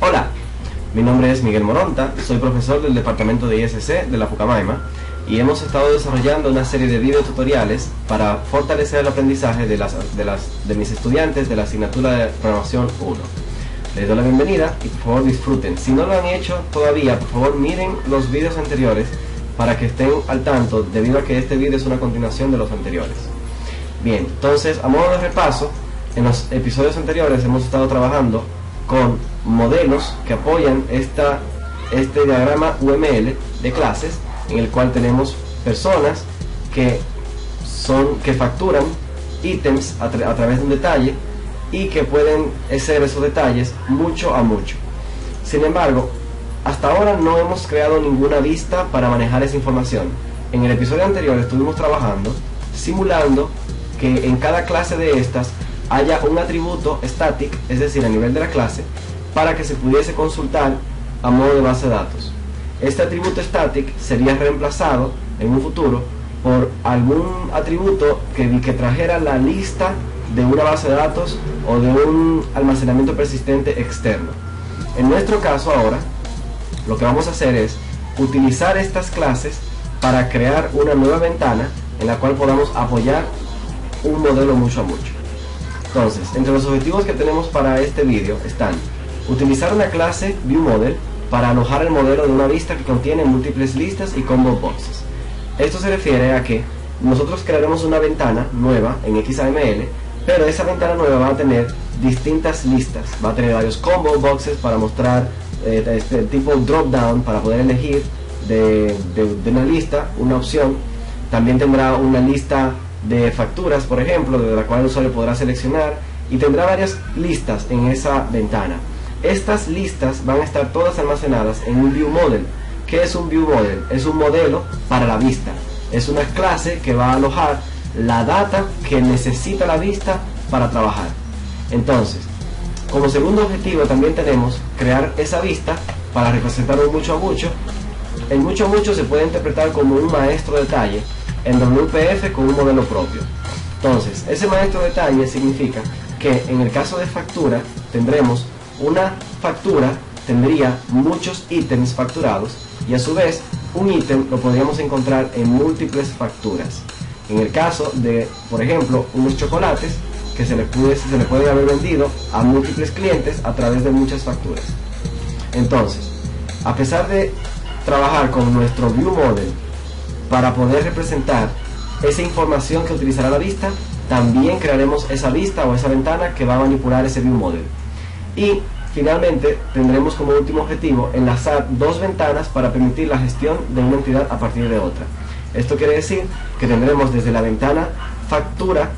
Hola, mi nombre es Miguel Moronta, soy profesor del departamento de ISC de la Pucamaima y hemos estado desarrollando una serie de videotutoriales para fortalecer el aprendizaje de mis estudiantes de la asignatura de Programación 1. Les doy la bienvenida y por favor disfruten. Si no lo han hecho todavía, por favor miren los videos anteriores para que estén al tanto, debido a que este video es una continuación de los anteriores. Bien, entonces a modo de repaso, en los episodios anteriores hemos estado trabajando con modelos que apoyan este diagrama UML de clases, en el cual tenemos personas que facturan ítems a través de un detalle y que pueden hacer esos detalles mucho a mucho. Sin embargo, hasta ahora no hemos creado ninguna vista para manejar esa información. En el episodio anterior estuvimos trabajando simulando que en cada clase de estas haya un atributo static, es decir, a nivel de la clase, para que se pudiese consultar a modo de base de datos. Este atributo static sería reemplazado en un futuro por algún atributo que trajera la lista de una base de datos o de un almacenamiento persistente externo. En nuestro caso ahora, lo que vamos a hacer es utilizar estas clases para crear una nueva ventana en la cual podamos apoyar un modelo mucho a mucho. Entonces, entre los objetivos que tenemos para este vídeo están: utilizar una clase ViewModel para alojar el modelo de una vista que contiene múltiples listas y combo boxes. Esto se refiere a que nosotros crearemos una ventana nueva en XAML, pero esa ventana nueva va a tener distintas listas, va a tener varios combo boxes para mostrar este tipo drop down para poder elegir de una lista una opción. También tendrá una lista de facturas, por ejemplo, de la cual el usuario podrá seleccionar, y tendrá varias listas en esa ventana. Estas listas van a estar todas almacenadas en un ViewModel. ¿Qué es un ViewModel? Es un modelo para la vista. Es una clase que va a alojar la data que necesita la vista para trabajar. Entonces, como segundo objetivo también tenemos crear esa vista para representar un mucho a mucho. El mucho a mucho se puede interpretar como un maestro detalle en WPF con un modelo propio. Entonces, ese maestro detalle significa que en el caso de factura tendremos una factura, tendría muchos ítems facturados, y a su vez un ítem lo podríamos encontrar en múltiples facturas. En el caso de, por ejemplo, unos chocolates que se le pueden haber vendido a múltiples clientes a través de muchas facturas. Entonces, a pesar de trabajar con nuestro ViewModel para poder representar esa información que utilizará la vista, también crearemos esa vista o esa ventana que va a manipular ese ViewModel. Y finalmente tendremos como último objetivo enlazar dos ventanas para permitir la gestión de una entidad a partir de otra. Esto quiere decir que tendremos desde la ventana factura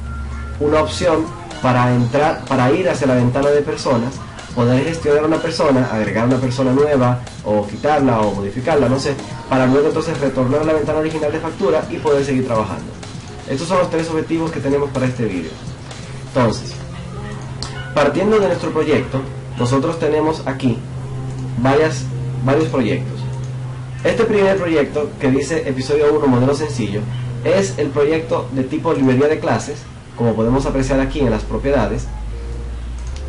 una opción para ir hacia la ventana de personas, poder gestionar a una persona, agregar una persona nueva o quitarla o modificarla, no sé, para luego entonces retornar a la ventana original de factura y poder seguir trabajando. Estos son los tres objetivos que tenemos para este vídeo. Entonces, partiendo de nuestro proyecto, nosotros tenemos aquí varios proyectos. Este primer proyecto, que dice episodio 1 modelo sencillo, es el proyecto de tipo librería de clases, como podemos apreciar aquí en las propiedades,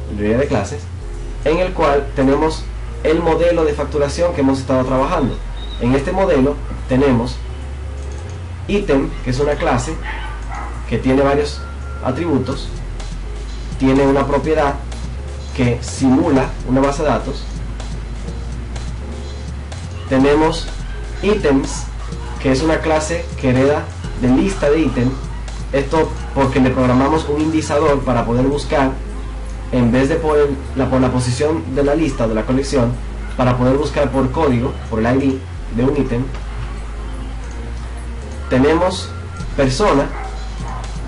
librería de clases, en el cual tenemos el modelo de facturación que hemos estado trabajando. En este modelo tenemos ítem, que es una clase que tiene varios atributos, tiene una propiedad que simula una base de datos, tenemos ítems, que es una clase que hereda de lista de ítem, esto porque le programamos un indizador para poder buscar, en vez de por la posición de la lista o de la colección, para poder buscar por código, por el ID de un ítem. Tenemos persona,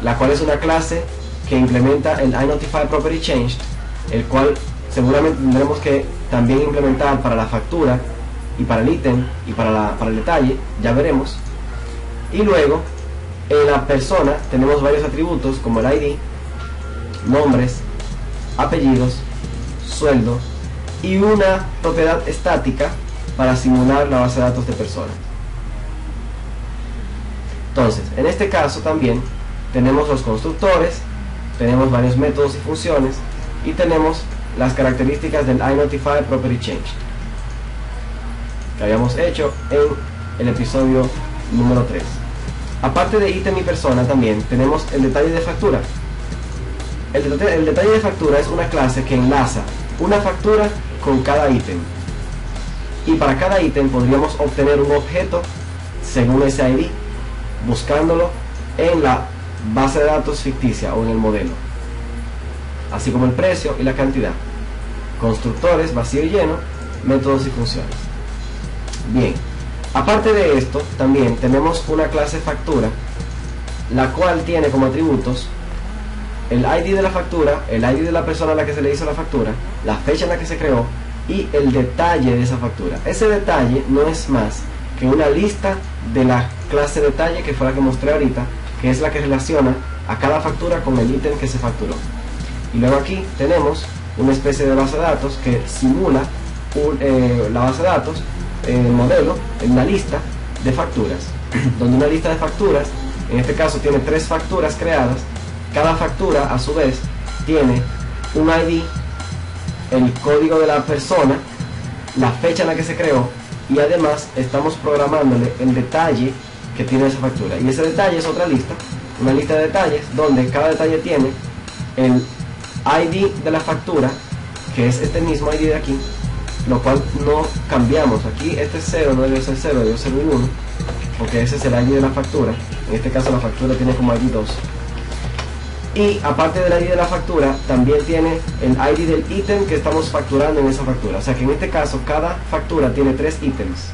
la cual es una clase que implementa el iNotifyPropertyChanged, el cual seguramente tendremos que también implementar para la factura y para el ítem y para el detalle, ya veremos. Y luego en la persona tenemos varios atributos como el ID, nombres, apellidos, sueldo y una propiedad estática para simular la base de datos de personas. Entonces, en este caso también tenemos los constructores, tenemos varios métodos y funciones, y tenemos las características del iNotify Property Change que habíamos hecho en el episodio número 3. Aparte de ítem y persona, también tenemos el detalle de factura. El detalle de factura es una clase que enlaza una factura con cada ítem, y para cada ítem podríamos obtener un objeto según ese ID, buscándolo en la base de datos ficticia o en el modelo, así como el precio y la cantidad, constructores, vacío y lleno, métodos y funciones. Bien, aparte de esto, también tenemos una clase factura, la cual tiene como atributos el ID de la factura, el ID de la persona a la que se le hizo la factura, la fecha en la que se creó y el detalle de esa factura. Ese detalle no es más que una lista de la clase detalle, que fue la que mostré ahorita, que es la que relaciona a cada factura con el ítem que se facturó. Y luego aquí tenemos una especie de base de datos que simula la base de datos, el modelo, en una lista de facturas, donde una lista de facturas, en este caso tiene 3 facturas creadas. Cada factura a su vez tiene un ID, el código de la persona, la fecha en la que se creó, y además estamos programándole el detalle que tiene esa factura. Y ese detalle es otra lista, una lista de detalles, donde cada detalle tiene el ID de la factura, que es este mismo ID de aquí, lo cual no cambiamos. Aquí este 0 no debe ser 0, debe ser un 1, porque ese es el ID de la factura. En este caso la factura tiene como ID 2. Y aparte del ID de la factura, también tiene el ID del ítem que estamos facturando en esa factura. O sea que en este caso cada factura tiene 3 ítems.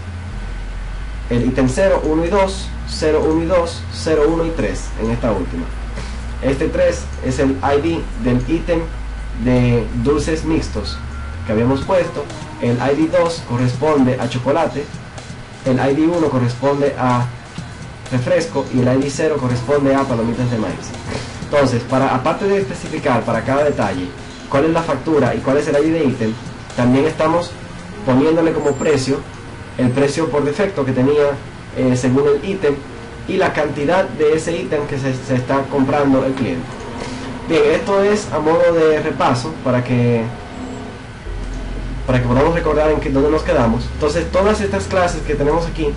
El ítem 0, 1 y 2, 0, 1 y 2, 0, 1 y 3 en esta última. Este 3 es el ID del ítem de dulces mixtos que habíamos puesto. El ID 2 corresponde a chocolate. El ID 1 corresponde a refresco. Y el ID 0 corresponde a palomitas de maíz. Entonces, aparte de especificar para cada detalle cuál es la factura y cuál es el ID de ítem, también estamos poniéndole como precio el precio por defecto que tenía según el ítem y la cantidad de ese ítem que se está comprando el cliente. Bien, esto es a modo de repaso para que podamos recordar en dónde nos quedamos. Entonces, todas estas clases que tenemos aquí,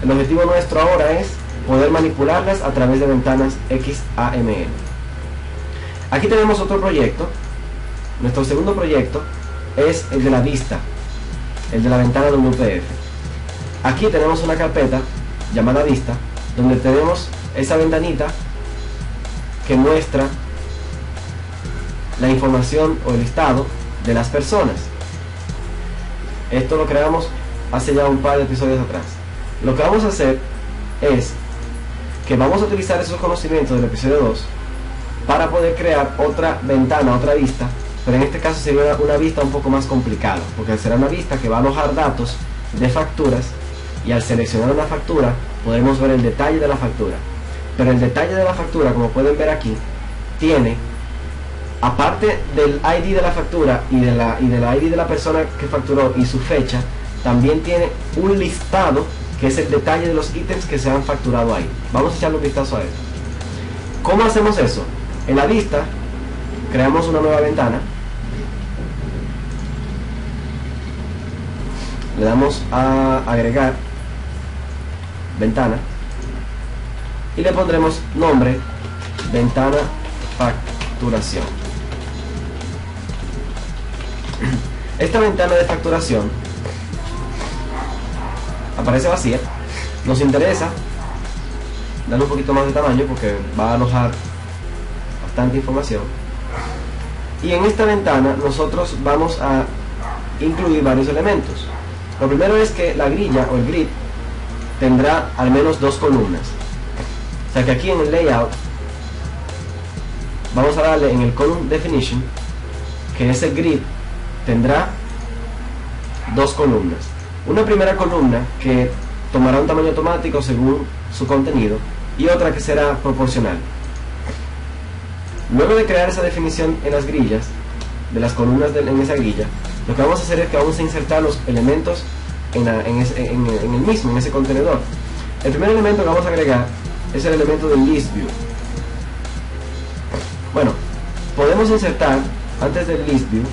el objetivo nuestro ahora es poder manipularlas a través de ventanas XAML. Aquí tenemos otro proyecto. Nuestro segundo proyecto es el de la vista, el de la ventana WPF. Aquí tenemos una carpeta llamada vista, donde tenemos esa ventanita que muestra la información o el listado de las personas. Esto lo creamos hace ya un par de episodios atrás. Lo que vamos a hacer es que vamos a utilizar esos conocimientos del episodio 2 para poder crear otra ventana, otra vista, pero en este caso sería una vista un poco más complicada, porque será una vista que va a alojar datos de facturas, y al seleccionar una factura podemos ver el detalle de la factura. Pero el detalle de la factura, como pueden ver aquí, tiene, aparte del ID de la factura y del ID de la persona que facturó y su fecha, también tiene un listado que es el detalle de los ítems que se han facturado ahí. Vamos a echarle un vistazo a eso. ¿Cómo hacemos eso? En la vista creamos una nueva ventana, le damos a agregar ventana y le pondremos nombre ventana facturación. Esta ventana de facturación aparece vacía. Nos interesa darle un poquito más de tamaño porque va a alojar bastante información, y en esta ventana nosotros vamos a incluir varios elementos. Lo primero es que la grilla o el grid tendrá al menos 2 columnas. O sea que aquí en el layout vamos a darle en el column definition que ese grid tendrá 2 columnas. Una primera columna que tomará un tamaño automático según su contenido, y otra que será proporcional. Luego de crear esa definición en las grillas, de las columnas en esa grilla, lo que vamos a hacer es que vamos a insertar los elementos en el mismo, en ese contenedor. El primer elemento que vamos a agregar es el elemento del list view. Bueno, podemos insertar antes del list view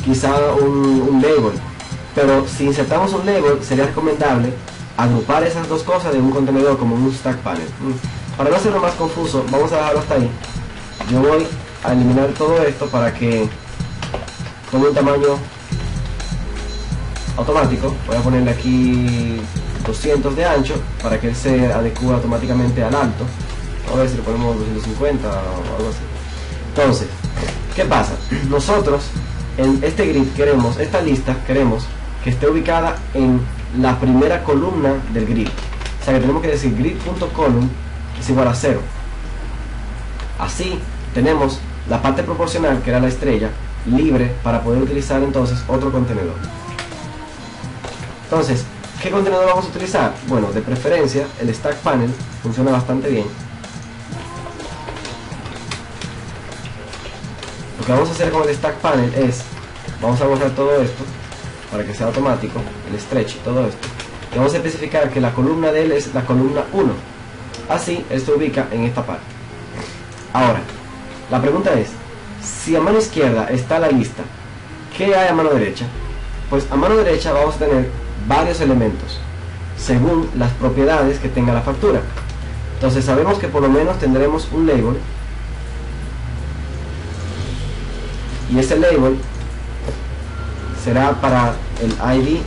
quizá un label, pero si insertamos un label sería recomendable agrupar esas dos cosas de un contenedor como un stack panel. Para no hacerlo más confuso, vamos a dejarlo hasta ahí. Yo voy a eliminar todo esto para que tome un tamaño automático. Voy a ponerle aquí 200 de ancho para que él se adecue automáticamente al alto. A ver si le ponemos 250 o algo así. Entonces, ¿qué pasa? Nosotros en este grid queremos, esta lista queremos que esté ubicada en la primera columna del grid. O sea que tenemos que decir grid.column es igual a 0. Así tenemos la parte proporcional, que era la estrella, libre para poder utilizar entonces otro contenedor. Entonces, ¿qué contenedor vamos a utilizar? Bueno, de preferencia el stack panel funciona bastante bien. Lo que vamos a hacer con el stack panel es, vamos a borrar todo esto para que sea automático, el stretch y todo esto, y vamos a especificar que la columna de él es la columna 1. Así él se ubica en esta parte. Ahora, la pregunta es, si a mano izquierda está la lista, ¿qué hay a mano derecha? Pues a mano derecha vamos a tener varios elementos según las propiedades que tenga la factura. Entonces sabemos que por lo menos tendremos un label, y ese label será para el ID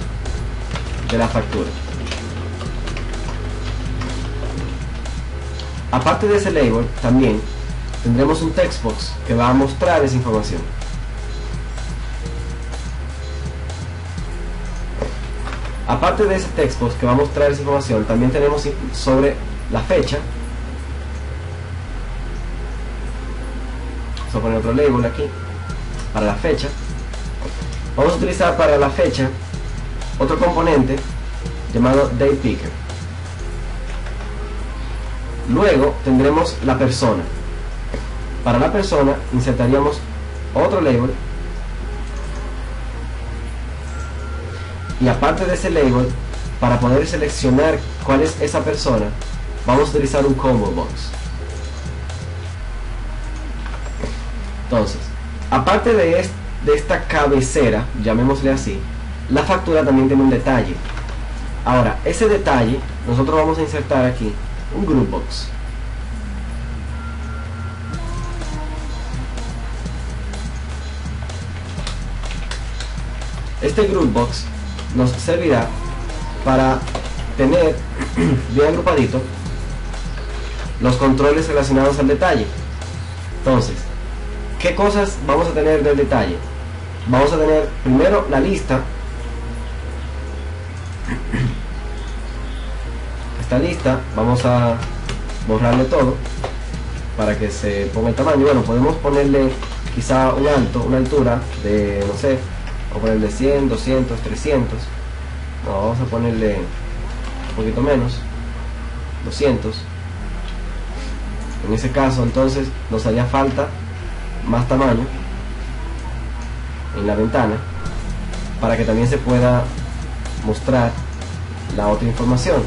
de la factura. Aparte de ese label, también tendremos un text box que va a mostrar esa información. Aparte de ese text box que va a mostrar esa información, también tenemos sobre la fecha. Vamos a poner otro label aquí para la fecha. Vamos a utilizar para la fecha otro componente llamado DatePicker. Luego tendremos la persona. Para la persona insertaríamos otro label, y aparte de ese label, para poder seleccionar cuál es esa persona, vamos a utilizar un combo box. Entonces, aparte de esta cabecera, llamémosle así, la factura también tiene un detalle. Ahora, ese detalle nosotros vamos a insertar aquí un group box. Este group box nos servirá para tener bien agrupadito los controles relacionados al detalle. Entonces, ¿qué cosas vamos a tener del detalle? Vamos a tener primero la lista. Esta lista vamos a borrarle todo para que se ponga el tamaño. Bueno, podemos ponerle quizá un alto, una altura de, no sé, vamos a ponerle 100, 200, 300. No, vamos a ponerle un poquito menos, 200. En ese caso entonces nos haría falta más tamaño en la ventana para que también se pueda mostrar la otra información.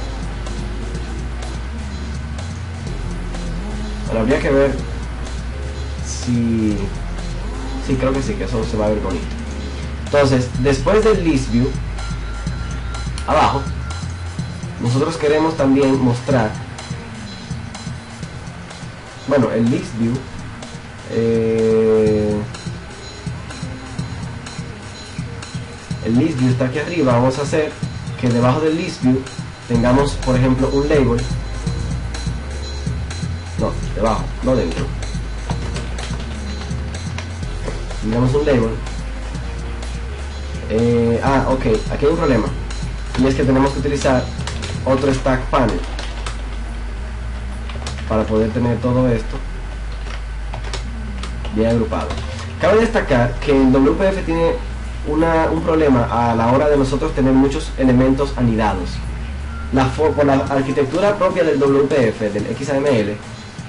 Ahora habría que ver si... sí, creo que sí, que eso se va a ver bonito. Entonces, después del list view, abajo, nosotros queremos también mostrar, bueno, el list view, el list view está aquí arriba. Vamos a hacer que debajo del list view tengamos, por ejemplo, un label. No, debajo, no dentro. Tengamos un label. Ok, aquí hay un problema, y es que tenemos que utilizar otro stack panel para poder tener todo esto bien agrupado. Cabe destacar que el WPF tiene un problema a la hora de nosotros tener muchos elementos anidados. Por la arquitectura propia del WPF, del XAML,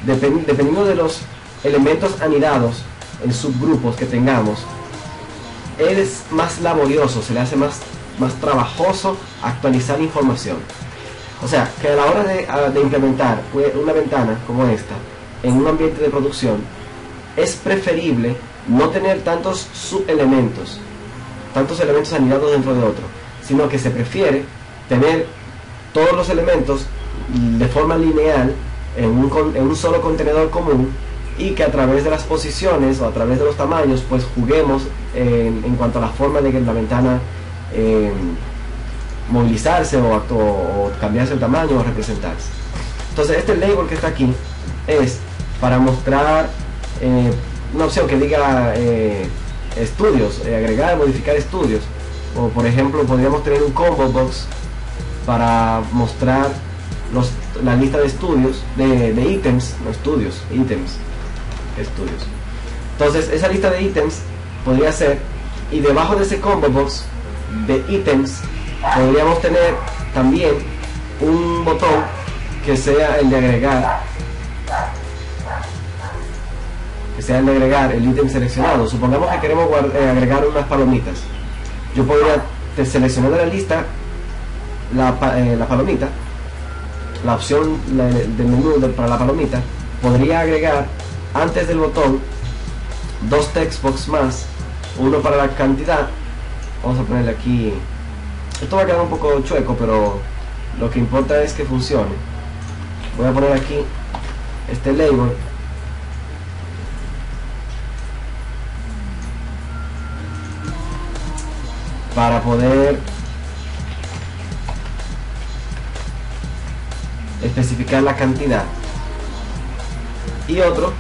dependiendo de los elementos anidados en subgrupos que tengamos, es más laborioso, se le hace más trabajoso actualizar información. O sea, que a la hora de implementar una ventana como esta en un ambiente de producción, es preferible no tener tantos subelementos, tantos elementos anidados dentro de otro, sino que se prefiere tener todos los elementos de forma lineal en un solo contenedor común, y que a través de las posiciones o a través de los tamaños pues juguemos en cuanto a la forma de que la ventana movilizarse o cambiarse el tamaño o representarse. Entonces este label que está aquí es para mostrar una opción que diga estudios, agregar, modificar estudios, o por ejemplo podríamos tener un combo box para mostrar la lista de estudios, de ítems, no estudios, ítems, estudios. Entonces esa lista de ítems podría ser, y debajo de ese combo box de ítems podríamos tener también un botón que sea el de agregar, el ítem seleccionado. Supongamos que queremos agregar unas palomitas. Yo podría seleccionar de la lista la palomita, la opción del menú para la palomita. Podría agregar antes del botón dos textbox más, uno para la cantidad. Vamos a ponerle aquí, esto va a quedar un poco chueco, pero lo que importa es que funcione. Voy a poner aquí este label para poder especificar la cantidad, y otro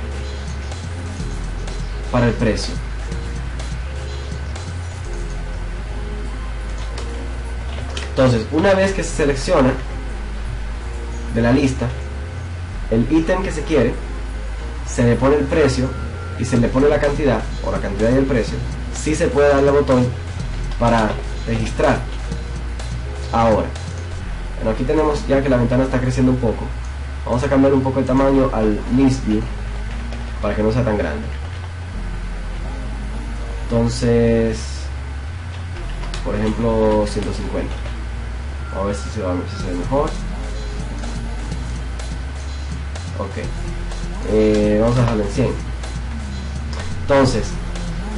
para el precio. Entonces, una vez que se selecciona de la lista el ítem que se quiere, se le pone el precio y se le pone la cantidad, o la cantidad y el precio, sí se puede darle al botón para registrar. Ahora, bueno, aquí tenemos ya que la ventana está creciendo un poco. Vamos a cambiar un poco el tamaño al list view para que no sea tan grande. Entonces, por ejemplo, 150. Vamos a ver si se ve mejor. Ok, vamos a dejarlo en 100. Entonces,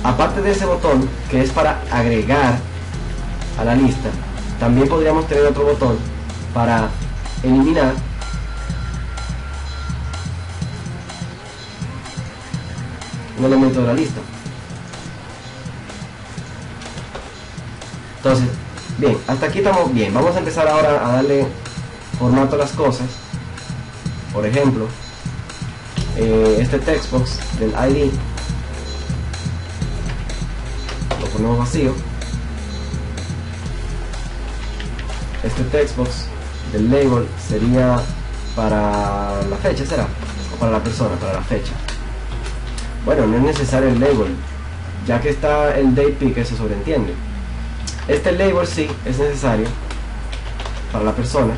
aparte de ese botón que es para agregar a la lista, también podríamos tener otro botón para eliminar un elemento de la lista. Entonces, bien, hasta aquí estamos bien. Vamos a empezar ahora a darle formato a las cosas. Por ejemplo, este textbox del ID lo ponemos vacío. Este textbox del label sería para la fecha, ¿será? O para la persona, para la fecha. Bueno, no es necesario el label, ya que está el date picker, se sobreentiende. Este label sí es necesario para la persona.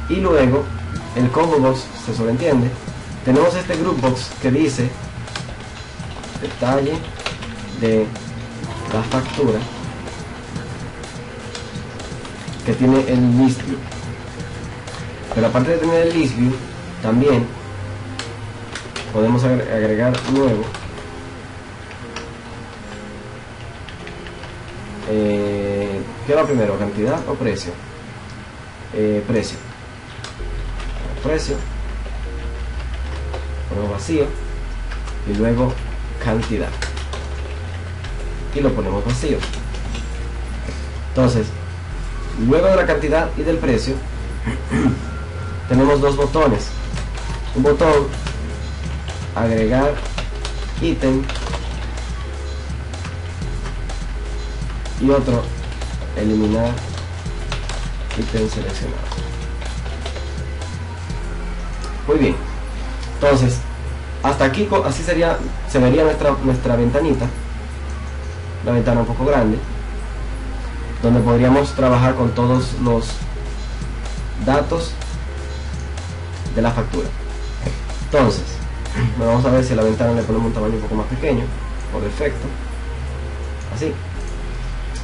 Y luego el combo box se sobreentiende. Tenemos este group box que dice detalle de la factura, que tiene el list view. Pero aparte de tener el list view, también podemos agregar nuevo ¿qué va primero? ¿Cantidad o precio? Precio. Precio, ponemos vacío, y luego cantidad, y lo ponemos vacío. Entonces, luego de la cantidad y del precio tenemos dos botones: un botón agregar ítem y otro eliminar ítem seleccionado. Muy bien, entonces hasta aquí así se vería nuestra ventanita, la ventana un poco grande, donde podríamos trabajar con todos los datos de la factura. Entonces, vamos a ver si a la ventana le ponemos un tamaño un poco más pequeño, por defecto, así.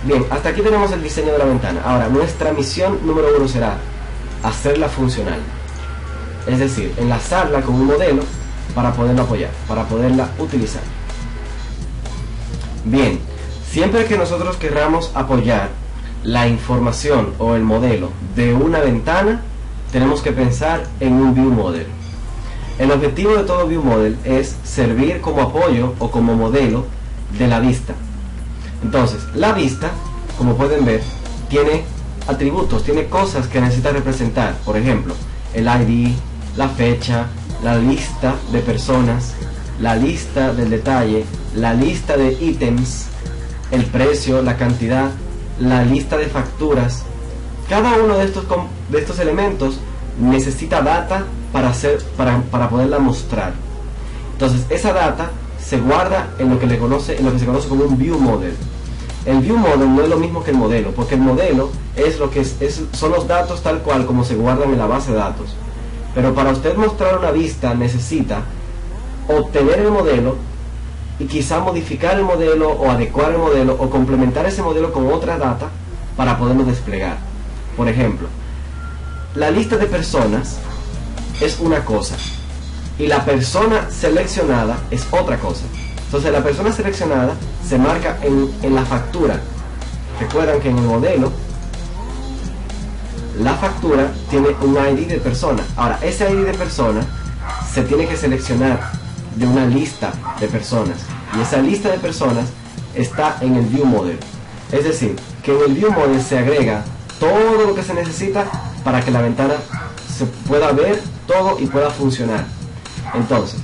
Bien, hasta aquí tenemos el diseño de la ventana. Ahora, nuestra misión número 1 será hacerla funcional, es decir, enlazarla con un modelo para poderla apoyar, para poderla utilizar. Bien, siempre que nosotros queramos apoyar la información o el modelo de una ventana, tenemos que pensar en un view model. El objetivo de todo view model es servir como apoyo o como modelo de la vista. Entonces, la vista, como pueden ver, tiene atributos, tiene cosas que necesita representar. Por ejemplo, el ID, la fecha, la lista de personas, la lista del detalle, la lista de ítems, el precio, la cantidad, la lista de facturas. Cada uno de estos elementos necesita data para poderla mostrar. Entonces, esa data se guarda en lo que se conoce como un view model. El view model no es lo mismo que el modelo, porque el modelo es lo que son los datos tal cual como se guardan en la base de datos. Pero para usted mostrar una vista necesita obtener el modelo y quizá modificar el modelo o adecuar el modelo o complementar ese modelo con otra data para poderlo desplegar. Por ejemplo, la lista de personas es una cosa y la persona seleccionada es otra cosa. Entonces la persona seleccionada se marca en la factura. Recuerdan que en el modelo la factura tiene un ID de persona. Ahora, ese ID de persona se tiene que seleccionar de una lista de personas y esa lista de personas está en el view model. Es decir, que en el view model se agrega todo lo que se necesita para que la ventana se pueda ver todo y pueda funcionar. Entonces,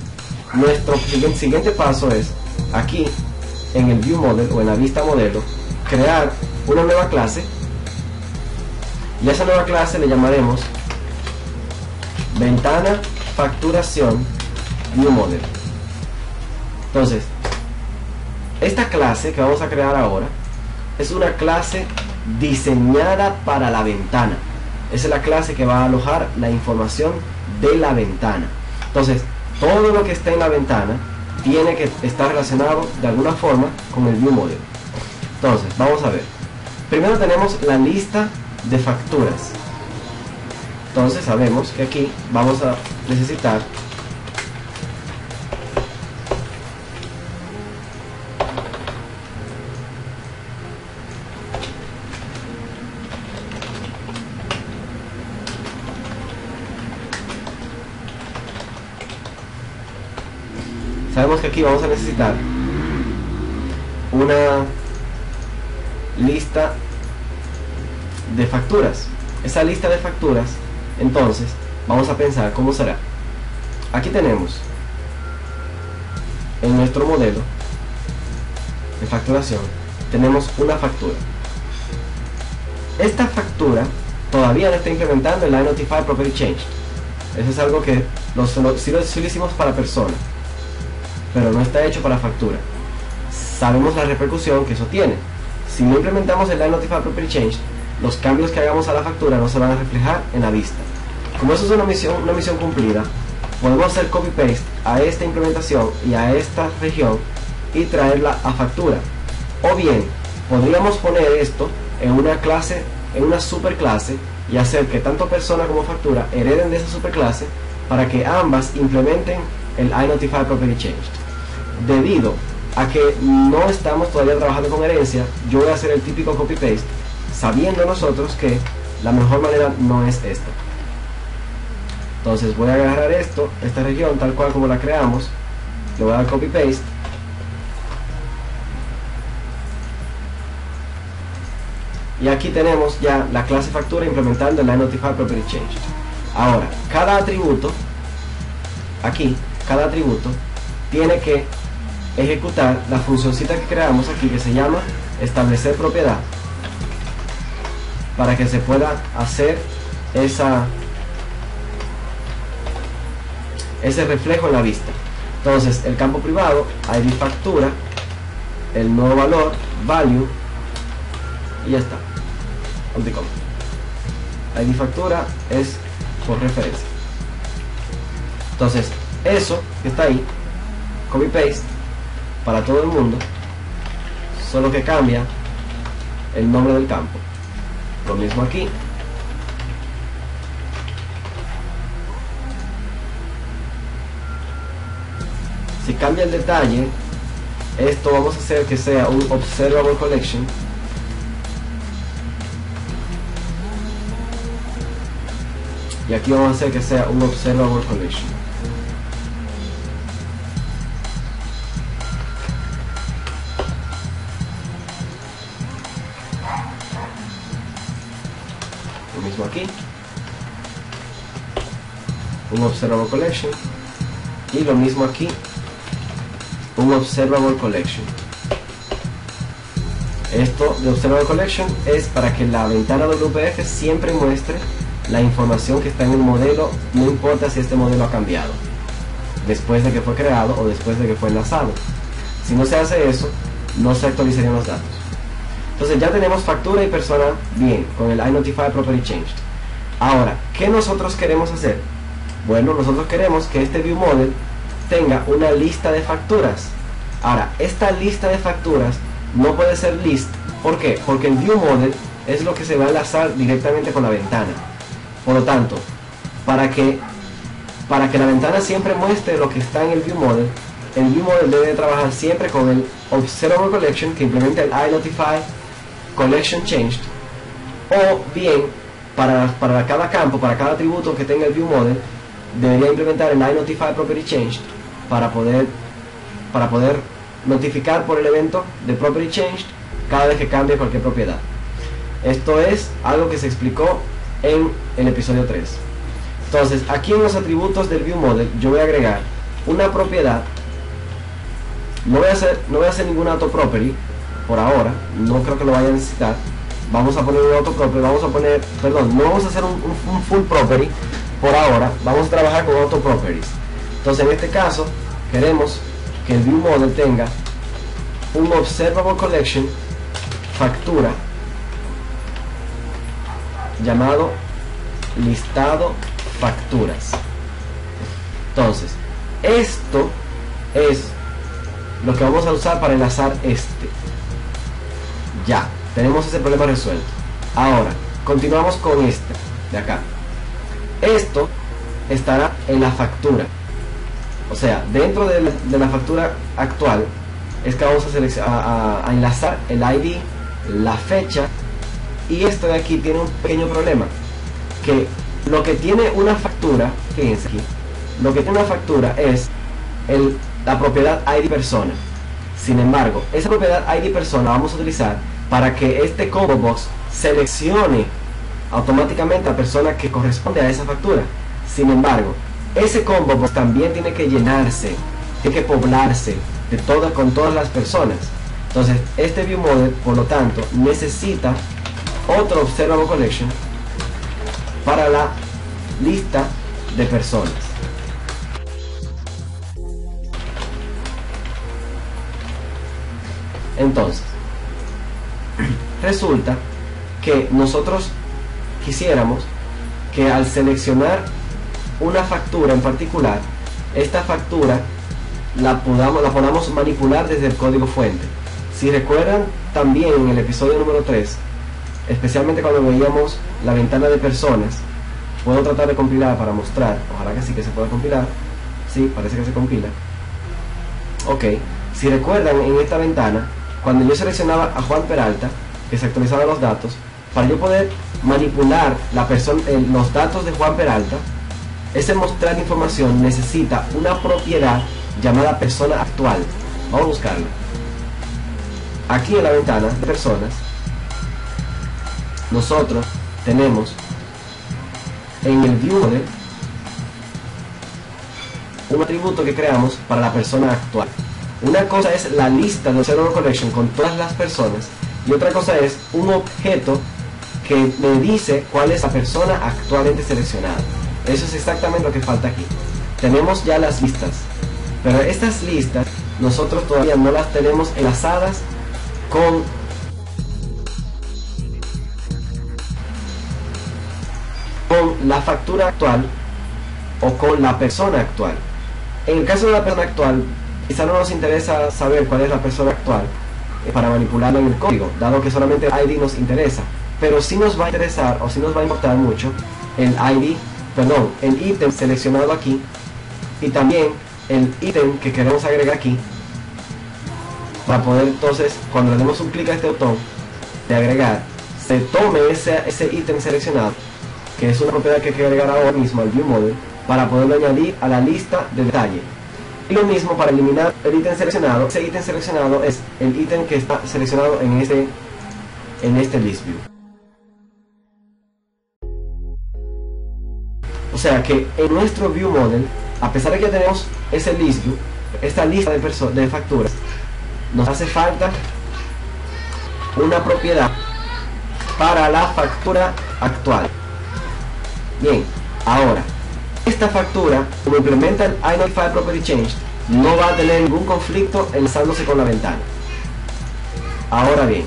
nuestro siguiente paso es aquí en el view model o en la vista modelo crear una nueva clase y a esa nueva clase le llamaremos ventana facturación view model. Entonces, esta clase que vamos a crear ahora es una clase diseñada para la ventana. Esa es la clase que va a alojar la información de la ventana. Entonces, todo lo que está en la ventana tiene que estar relacionado de alguna forma con el view model. Entonces, vamos a ver. Primero tenemos la lista de facturas. Entonces, sabemos que aquí vamos a necesitar vamos a necesitar una lista de facturas. Esa lista de facturas, entonces, vamos a pensar cómo será. Aquí tenemos en nuestro modelo de facturación, tenemos una factura. Esta factura todavía no está implementando el iNotify Property Change. Eso es algo que sí lo hicimos para personas, pero no está hecho para factura. Sabemos la repercusión que eso tiene. Si no implementamos el iNotify Property Change, los cambios que hagamos a la factura no se van a reflejar en la vista. Como eso es una misión cumplida, podemos hacer copy-paste a esta implementación y a esta región y traerla a factura. O bien, podríamos poner esto en una clase, en una superclase, y hacer que tanto persona como factura hereden de esa superclase para que ambas implementen el iNotify Property Change. Debido a que no estamos todavía trabajando con herencia, yo voy a hacer el típico copy-paste, sabiendo nosotros que la mejor manera no es esta. Entonces voy a agarrar esta región tal cual como la creamos, le voy a dar copy-paste, y aquí tenemos ya la clase factura implementando el iNotify Property Change. Ahora, cada atributo tiene que ejecutar la funcioncita que creamos aquí, que se llama establecer propiedad, para que se pueda hacer ese reflejo en la vista. Entonces, el campo privado, ID factura, el nuevo valor, value, y ya está. ID factura es por referencia. Entonces, eso que está ahí, copy paste para todo el mundo, solo que cambia el nombre del campo. Lo mismo aquí. Si cambia el detalle, esto vamos a hacer que sea un observable collection. Y aquí vamos a hacer que sea un observable collection. Lo mismo aquí. Un observable collection. Y lo mismo aquí. Un observable collection. Esto de observable collection es para que la ventana WPF siempre muestre la información que está en el modelo, no importa si este modelo ha cambiado después de que fue creado o después de que fue enlazado. Si no se hace eso, no se actualizarían los datos. Entonces ya tenemos factura y persona bien con el iNotify Property Changed. Ahora, ¿qué nosotros queremos hacer? Bueno, nosotros queremos que este ViewModel tenga una lista de facturas. Ahora, esta lista de facturas no puede ser list. ¿Por qué? Porque el ViewModel es lo que se va a enlazar directamente con la ventana. Por lo tanto, para que la ventana siempre muestre lo que está en el ViewModel debe de trabajar siempre con el Observable Collection que implementa el iNotify Collection Changed, o bien para cada campo, para cada atributo que tenga el ViewModel, debería implementar el iNotify Property Changed para poder notificar por el evento de Property Changed cada vez que cambie cualquier propiedad. Esto es algo que se explicó en el episodio 3. Entonces, aquí en los atributos del ViewModel yo voy a agregar una propiedad. No voy a hacer ningún autoproperty por ahora, no creo que lo vaya a necesitar. Vamos a poner un autoproperty, no vamos a hacer un full property por ahora, vamos a trabajar con autoproperties. Entonces, en este caso, queremos que el ViewModel tenga un observable collection factura llamado listado facturas. Entonces, esto es lo que vamos a usar para enlazar este. Ya, tenemos ese problema resuelto. Ahora, continuamos con este de acá. Esto estará en la factura. O sea, dentro de la factura actual es que vamos a enlazar el ID, la fecha. Y esto de aquí tiene un pequeño problema, que lo que tiene una factura, fíjense aquí, lo que tiene una factura es la propiedad ID persona. Sin embargo, esa propiedad ID persona la vamos a utilizar para que este combo box seleccione automáticamente a la persona que corresponde a esa factura. Sin embargo, ese combo box también tiene que llenarse, tiene que poblarse con todas las personas. Entonces, este ViewModel, por lo tanto, necesita otro Observable Collection para la lista de personas. Entonces, resulta que nosotros quisiéramos que al seleccionar una factura en particular, esta factura la podamos manipular desde el código fuente. Si recuerdan también en el episodio número 3, especialmente cuando veíamos la ventana de personas, puedo tratar de compilar para mostrar, ojalá que sí que se pueda compilar. Sí, parece que se compila. Ok, si recuerdan en esta ventana, cuando yo seleccionaba a Juan Peralta, que se actualizaban los datos, para yo poder manipular los datos de Juan Peralta, ese mostrar información necesita una propiedad llamada persona actual. Vamos a buscarla. Aquí en la ventana de personas, nosotros tenemos en el ViewModel un atributo que creamos para la persona actual. Una cosa es la lista de Observable Collection con todas las personas, y otra cosa es un objeto que me dice cuál es la persona actualmente seleccionada. Eso es exactamente lo que falta aquí. Tenemos ya las listas, pero estas listas nosotros todavía no las tenemos enlazadas con la factura actual o con la persona actual. En el caso de la persona actual, quizá no nos interesa saber cuál es la persona actual para manipularla en el código, dado que solamente el ID nos interesa, pero sí nos va a interesar o sí nos va a importar mucho el ID, el ítem seleccionado aquí, y también el ítem que queremos agregar aquí, para poder entonces, cuando le demos un clic a este botón de agregar, se tome ese ítem seleccionado, que es una propiedad que hay que agregar ahora mismo al ViewModel, para poderlo añadir a la lista de detalle. Y lo mismo para eliminar el ítem seleccionado. Ese ítem seleccionado es el ítem que está seleccionado en este list view. O sea que en nuestro ViewModel, a pesar de que tenemos ese list view, esta lista de facturas, nos hace falta una propiedad para la factura actual. Bien, ahora esta factura, como implementa el iNotify Property Change, no va a tener ningún conflicto enlazándose con la ventana. Ahora bien,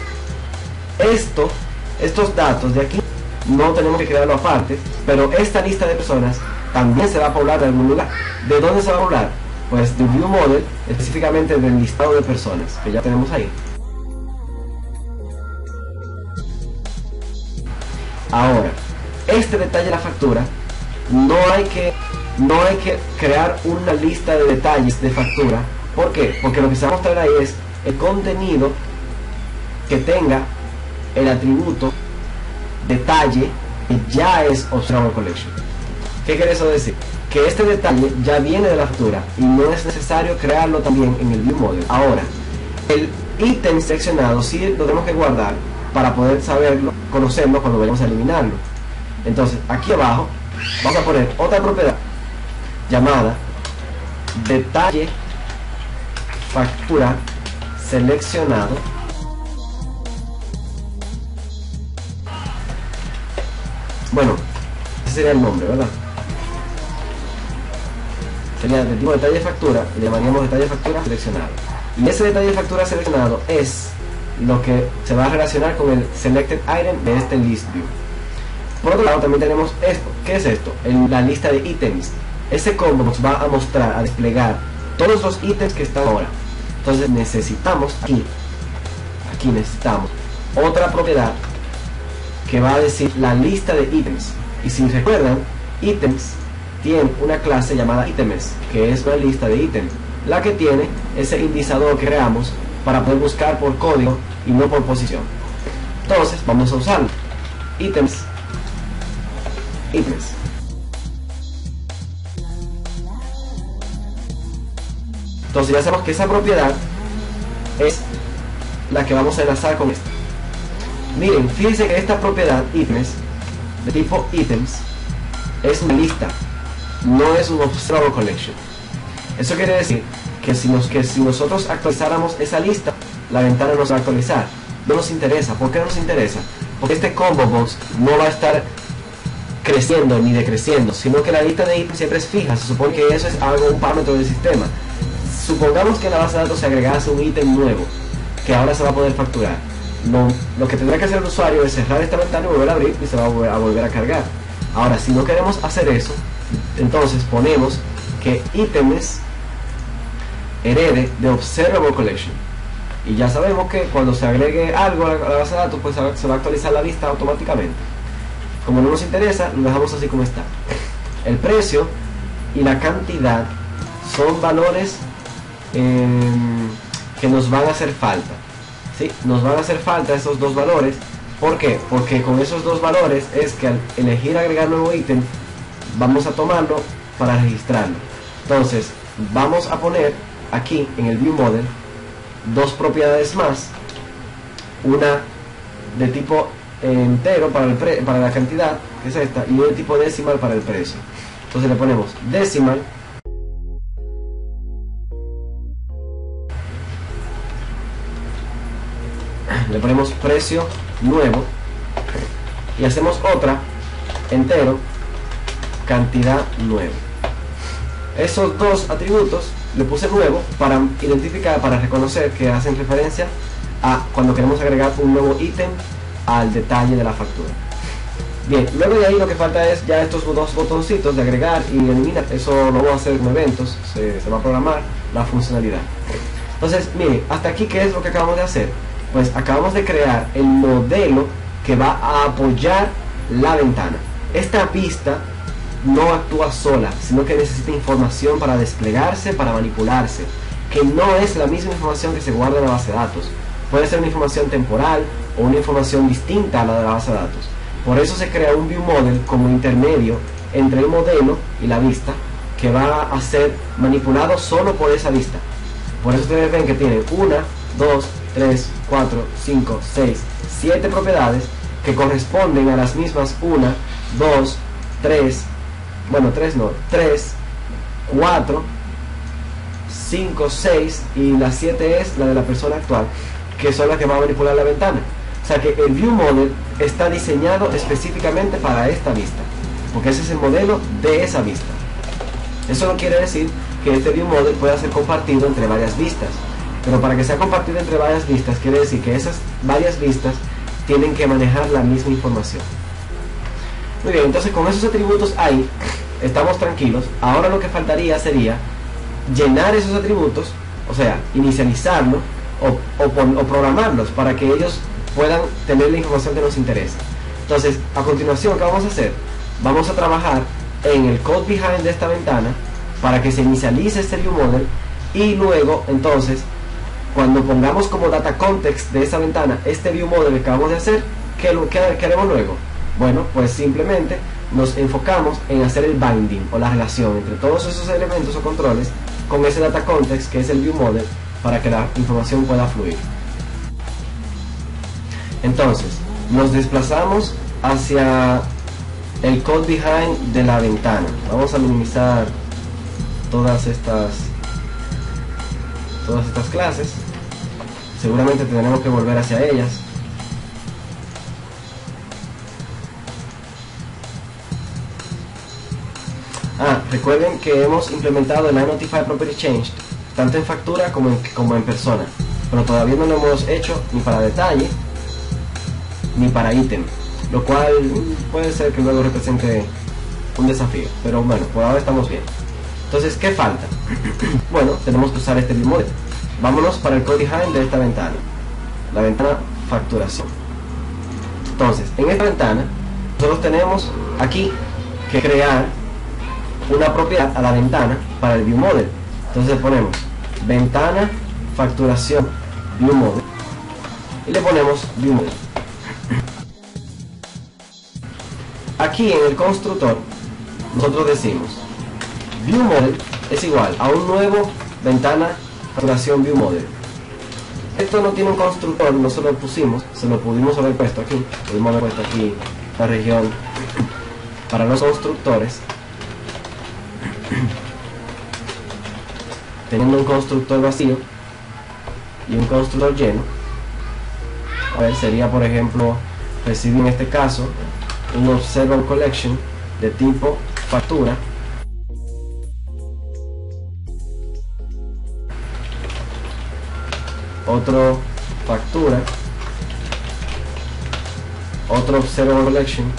estos datos de aquí no tenemos que crearlo aparte, pero esta lista de personas también se va a poblar de algún lugar. ¿De dónde se va a poblar? Pues del ViewModel, específicamente del listado de personas que ya tenemos ahí. Ahora, este detalle de la factura, no hay que crear una lista de detalles de factura. ¿Por qué? Porque lo que se va a mostrar ahí es el contenido que tenga el atributo detalle que ya es Observable Collection. ¿Qué quiere eso decir? Que este detalle ya viene de la factura y no es necesario crearlo también en el ViewModel. Ahora, el ítem seleccionado sí lo tenemos que guardar para poder saberlo, conocerlo cuando vayamos a eliminarlo. Entonces, aquí abajo vamos a poner otra propiedad llamada detalle factura seleccionado Bueno, ese sería el nombre, ¿verdad? Sería del tipo detalle de factura, le llamaríamos detalle de factura seleccionado. Y ese detalle de factura seleccionado es lo que se va a relacionar con el selected item de este list view. Por otro lado también tenemos esto. ¿Qué es esto? La lista de ítems. Ese combo nos va a mostrar, a desplegar todos los ítems que están ahora. Entonces necesitamos aquí necesitamos otra propiedad que va a decir la lista de ítems. Y si recuerdan, ítems tiene una clase llamada items, que es una lista de ítems, la que tiene ese indicador que creamos para poder buscar por código y no por posición. Entonces vamos a usarlo. Ítems. Entonces ya sabemos que esa propiedad es la que vamos a enlazar con esta. Miren, fíjense que esta propiedad ítems de tipo ítems es una lista, no es un observable collection. Eso quiere decir que si nosotros actualizáramos esa lista, la ventana no se va a actualizar. No nos interesa. ¿Por qué no nos interesa? Porque este combo box no va a estar creciendo ni decreciendo, sino que la lista de ítems siempre es fija. Se supone que eso es algo, un parámetro del sistema. Supongamos que en la base de datos se agregase un ítem nuevo que ahora se va a poder facturar. Lo que tendrá que hacer el usuario es cerrar esta ventana y volver a abrir y se va a volver a cargar. Ahora, si no queremos hacer eso, entonces ponemos que ítems herede de Observable Collection. Y ya sabemos que cuando se agregue algo a la base de datos, pues se va a actualizar la lista automáticamente. Como no nos interesa, lo dejamos así como está. El precio y la cantidad son valores que nos van a hacer falta. ¿Sí? Nos van a hacer falta esos dos valores. ¿Por qué? Porque con esos dos valores es que al elegir agregar nuevo ítem, vamos a tomarlo para registrarlo. Entonces, vamos a poner aquí en el ViewModel dos propiedades más. Una de tipo entero para la cantidad, que es esta, y un tipo decimal para el precio. Entonces le ponemos decimal le ponemos precio nuevo y hacemos otra entero cantidad nuevo. Esos dos atributos le puse nuevo para identificar, para reconocer que hacen referencia a cuando queremos agregar un nuevo ítem al detalle de la factura. Bien, luego de ahí lo que falta es ya estos dos botoncitos de agregar y eliminar. Eso lo voy a hacer en eventos, se va a programar la funcionalidad. Entonces, miren, hasta aquí, ¿qué es lo que acabamos de hacer? Pues acabamos de crear el modelo que va a apoyar la ventana. Esta vista no actúa sola, sino que necesita información para desplegarse, para manipularse, que no es la misma información que se guarda en la base de datos. Puede ser una información temporal o una información distinta a la de la base de datos. Por eso se crea un view model como intermedio entre el modelo y la vista, que va a ser manipulado solo por esa vista. Por eso ustedes ven que tienen 1, 2, 3, 4, 5, 6, 7 propiedades que corresponden a las mismas 1, 2, 3, bueno, 3 no, 3, 4, 5, 6 y la 7 es la de la persona actual, que son las que van a manipular la ventana. O sea que el view model está diseñado específicamente para esta vista, porque ese es el modelo de esa vista. Eso no quiere decir que este view model pueda ser compartido entre varias vistas, pero para que sea compartido entre varias vistas quiere decir que esas varias vistas tienen que manejar la misma información. Muy bien, entonces con esos atributos ahí estamos tranquilos. Ahora lo que faltaría sería llenar esos atributos, o sea, inicializarlos o programarlos para que ellos puedan tener la información que nos interesa. Entonces, a continuación, ¿qué vamos a hacer? Vamos a trabajar en el code behind de esta ventana para que se inicialice este view model, y luego, entonces, cuando pongamos como data context de esa ventana este view model que acabamos de hacer, ¿qué haremos luego? Bueno, pues simplemente nos enfocamos en hacer el binding o la relación entre todos esos elementos o controles con ese data context que es el view model, para que la información pueda fluir. Entonces, nos desplazamos hacia el code behind de la ventana. Vamos a minimizar todas estas clases. Seguramente tendremos que volver hacia ellas. Recuerden que hemos implementado el iNotify Property Changed tanto en factura como en persona, pero todavía no lo hemos hecho ni para detalle ni para ítem, lo cual puede ser que luego represente un desafío, pero bueno, por ahora estamos bien. Entonces, ¿qué falta? Bueno, tenemos que usar este view model. Vámonos para el code behind de esta ventana, la ventana facturación. Entonces, en esta ventana nosotros tenemos aquí que crear una propiedad a la ventana para el view model. Entonces ponemos ventana facturación view model y le ponemos view model. Aquí en el constructor nosotros decimos view model es igual a un nuevo ventana facturación view model. Esto no tiene un constructor, no se lo pusimos, se lo pudimos haber puesto aquí, pudimos haber puesto aquí la región para los constructores, teniendo un constructor vacío y un constructor lleno. A ver, sería por ejemplo recibir en este caso un observable collection de tipo factura, otro factura, otro observable collection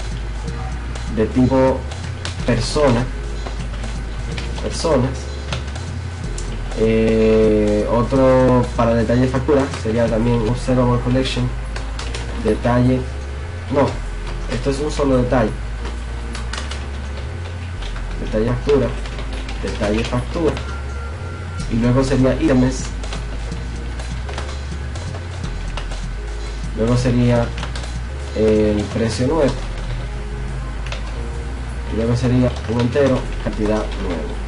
de tipo persona, personas, otro para detalle de factura sería también observable collection detalle, no, esto es un solo detalle, detalle factura, detalle factura, y luego sería ítems, luego sería el precio nuevo, y luego sería un entero cantidad nuevo.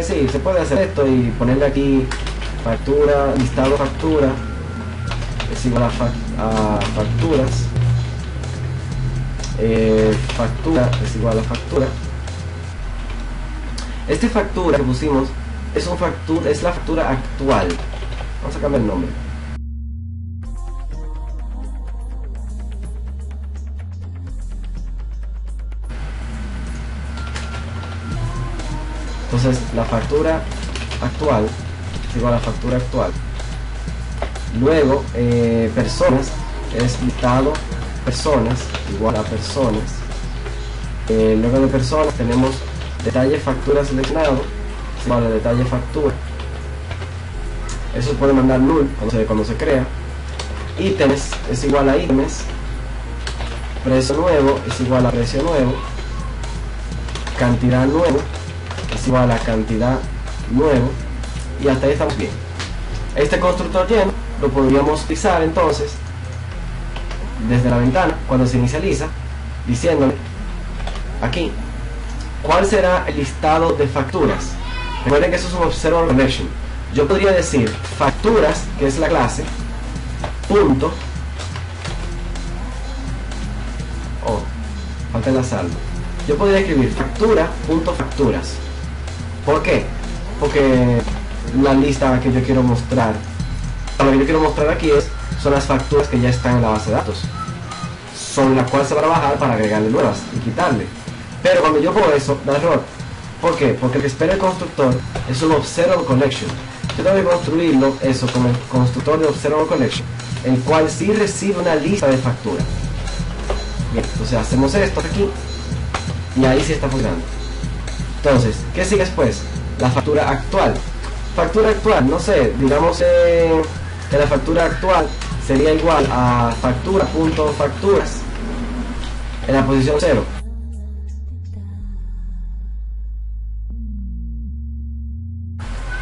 Sí, se puede hacer esto y ponerle aquí factura, listado factura es igual a facturas, factura es igual a factura. Este factura que pusimos es la factura actual. Vamos a cambiar el nombre. Entonces la factura actual es igual a factura actual. Luego personas es listado personas igual a personas. Luego de personas tenemos detalle factura seleccionado es igual a detalle factura. Eso puede mandar null cuando se crea. Ítems es igual a ítems. Precio nuevo es igual a precio nuevo. cantidad nuevo es igual a cantidad nuevo, y hasta ahí estamos bien. Este constructor lleno lo podríamos utilizar entonces desde la ventana cuando se inicializa, diciéndole aquí cuál será el listado de facturas. Recuerden que eso es un observable collection. Yo podría decir facturas, que es la clase, punto, falta la salva. Yo podría escribir factura.facturas. ¿Por qué? Porque la lista que yo quiero mostrar, lo que yo quiero mostrar aquí son las facturas que ya están en la base de datos, son las cuales se van a bajar para agregarle nuevas y quitarle. Pero cuando yo pongo eso, da error. ¿Por qué? Porque lo que espera el constructor es un observable collection. Yo tengo que construirlo eso con el constructor de observable collection, el cual sí recibe una lista de facturas. Bien, entonces hacemos esto aquí y ahí sí está funcionando. Entonces, ¿qué sigue después? La factura actual. Factura actual, no sé, digamos que la factura actual sería igual a factura.facturas en la posición 0.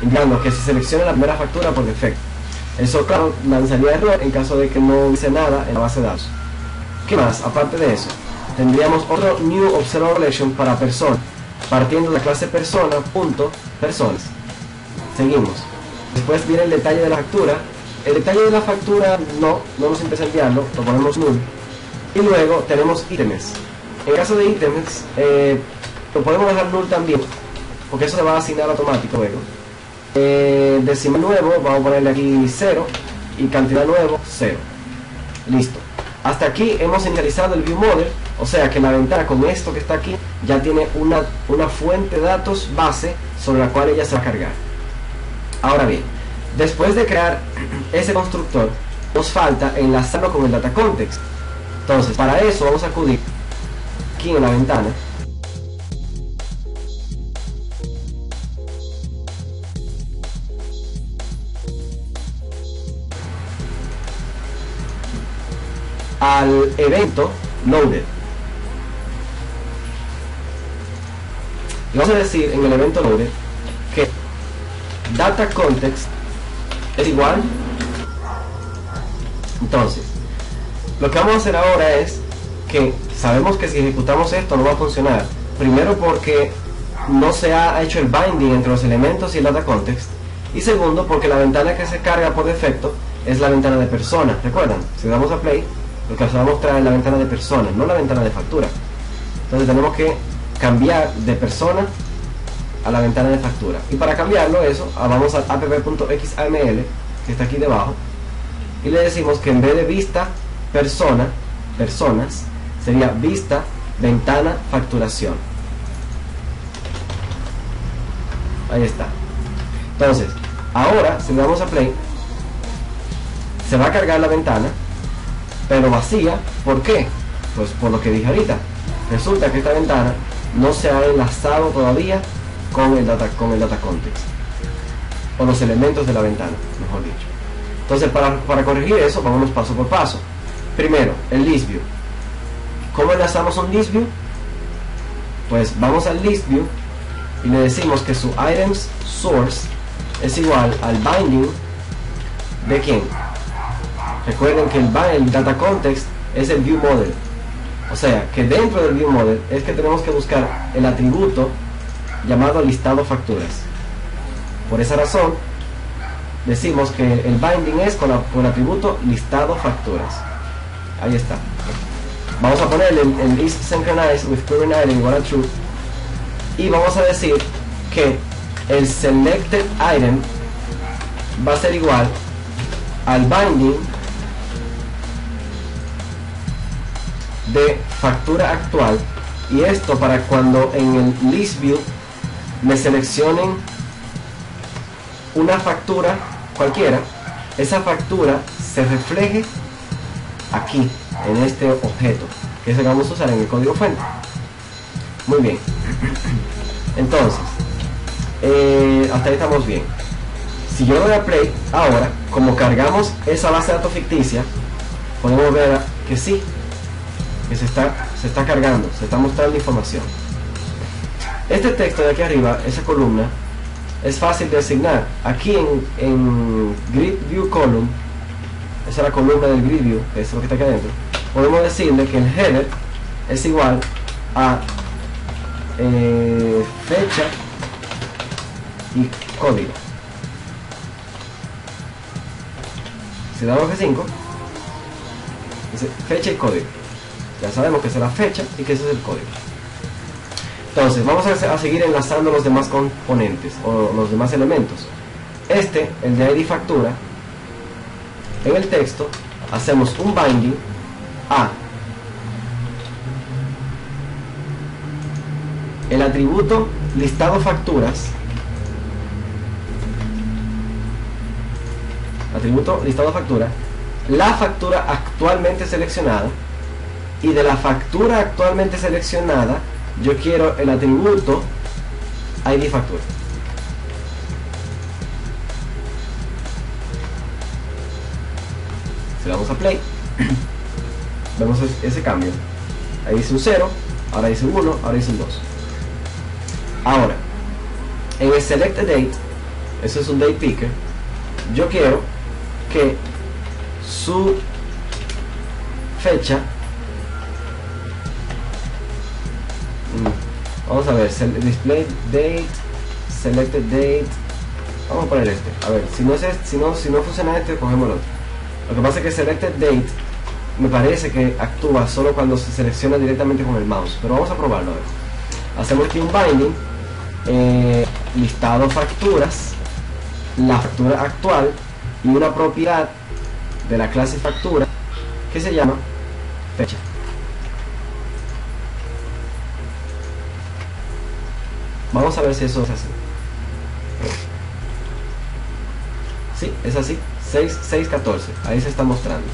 Indicando que se seleccione la primera factura por defecto. Eso, claro, lanzaría error en caso de que no hubiese nada en la base de datos. ¿Qué más? Aparte de eso, tendríamos otro new observable collection para persona, partiendo de la clase persona.personas. Seguimos. Después viene el detalle de la factura. El detalle de la factura no nos interesa enviarlo, lo ponemos null. Y luego tenemos ítems. En caso de ítems, lo podemos dejar null también, porque eso se va a asignar automático luego. Decimal nuevo, vamos a ponerle aquí 0, y cantidad nuevo 0. Listo. Hasta aquí hemos inicializado el ViewModel, o sea que la ventana con esto que está aquí ya tiene una fuente de datos base sobre la cual ella se va a cargar. Ahora bien, después de crear ese constructor, nos falta enlazarlo con el data context. Entonces, para eso vamos a acudir aquí en la ventana al evento loaded. Y vamos a decir en el evento loaded que data context es igual. Entonces, lo que vamos a hacer ahora es que sabemos que si ejecutamos esto no va a funcionar. Primero porque no se ha hecho el binding entre los elementos y el data context. Y segundo porque la ventana que se carga por defecto es la ventana de persona. ¿Recuerdan? Si damos a play, lo que se va a mostrar es la ventana de persona, no la ventana de factura. Entonces tenemos que cambiar de persona a la ventana de factura. Y para cambiarlo eso, vamos a app.xaml, que está aquí debajo, y le decimos que en vez de vista persona, personas, sería vista ventana facturación. Ahí está. Entonces, ahora si le damos a play, se va a cargar la ventana, pero vacía. ¿Por qué? Pues por lo que dije ahorita. Resulta que esta ventana no se ha enlazado todavía con el data context, o los elementos de la ventana, mejor dicho. Entonces, para corregir eso, vámonos paso por paso. Primero, el list view. ¿Cómo enlazamos un list view? Pues vamos al list view y le decimos que su items source es igual al binding de ¿quién? Recuerden que el data context es el view model, o sea que dentro del view model es que tenemos que buscar el atributo llamado listado facturas. Por esa razón decimos que el binding es con el atributo listado facturas. Ahí está. Vamos a ponerle el is synchronized with current item igual a true, y vamos a decir que el selected item va a ser igual al binding de factura actual, y esto para cuando en el list view me seleccionen una factura cualquiera, esa factura se refleje aquí en este objeto, que es el que vamos a usar en el código fuente. Muy bien. Entonces, hasta ahí estamos bien. Si yo le doy a play ahora, como cargamos esa base de datos ficticia, podemos ver que sí, que se está cargando, se está mostrando información. Este texto de aquí arriba, esa columna, es fácil de asignar. Aquí en Grid View Column, esa es la columna del Grid View, que es lo que está aquí adentro, podemos decirle que el header es igual a fecha y código. Si damos F5, dice fecha y código. Ya sabemos que es la fecha y que ese es el código. Entonces vamos a seguir enlazando los demás componentes o los demás elementos. El de ID factura, en el texto hacemos un binding a el atributo listado facturas, la factura actualmente seleccionada, y de la factura actualmente seleccionada yo quiero el atributo ID factura. Si le damos a play, vemos ese cambio. Ahí dice un 0, ahora dice un 1, ahora dice un 2. Ahora, en el select date, eso es un date picker, yo quiero que su fecha, vamos a ver, display date, selected date, vamos a poner a ver, si no funciona cogemos el otro. Lo que pasa es que selected date me parece que actúa solo cuando se selecciona directamente con el mouse, pero vamos a probarlo. A ver. Hacemos aquí un binding, listado facturas, la factura actual y una propiedad de la clase factura que se llama fecha. Vamos a ver si eso es así. Sí, es así. 6.14, ahí se está mostrando.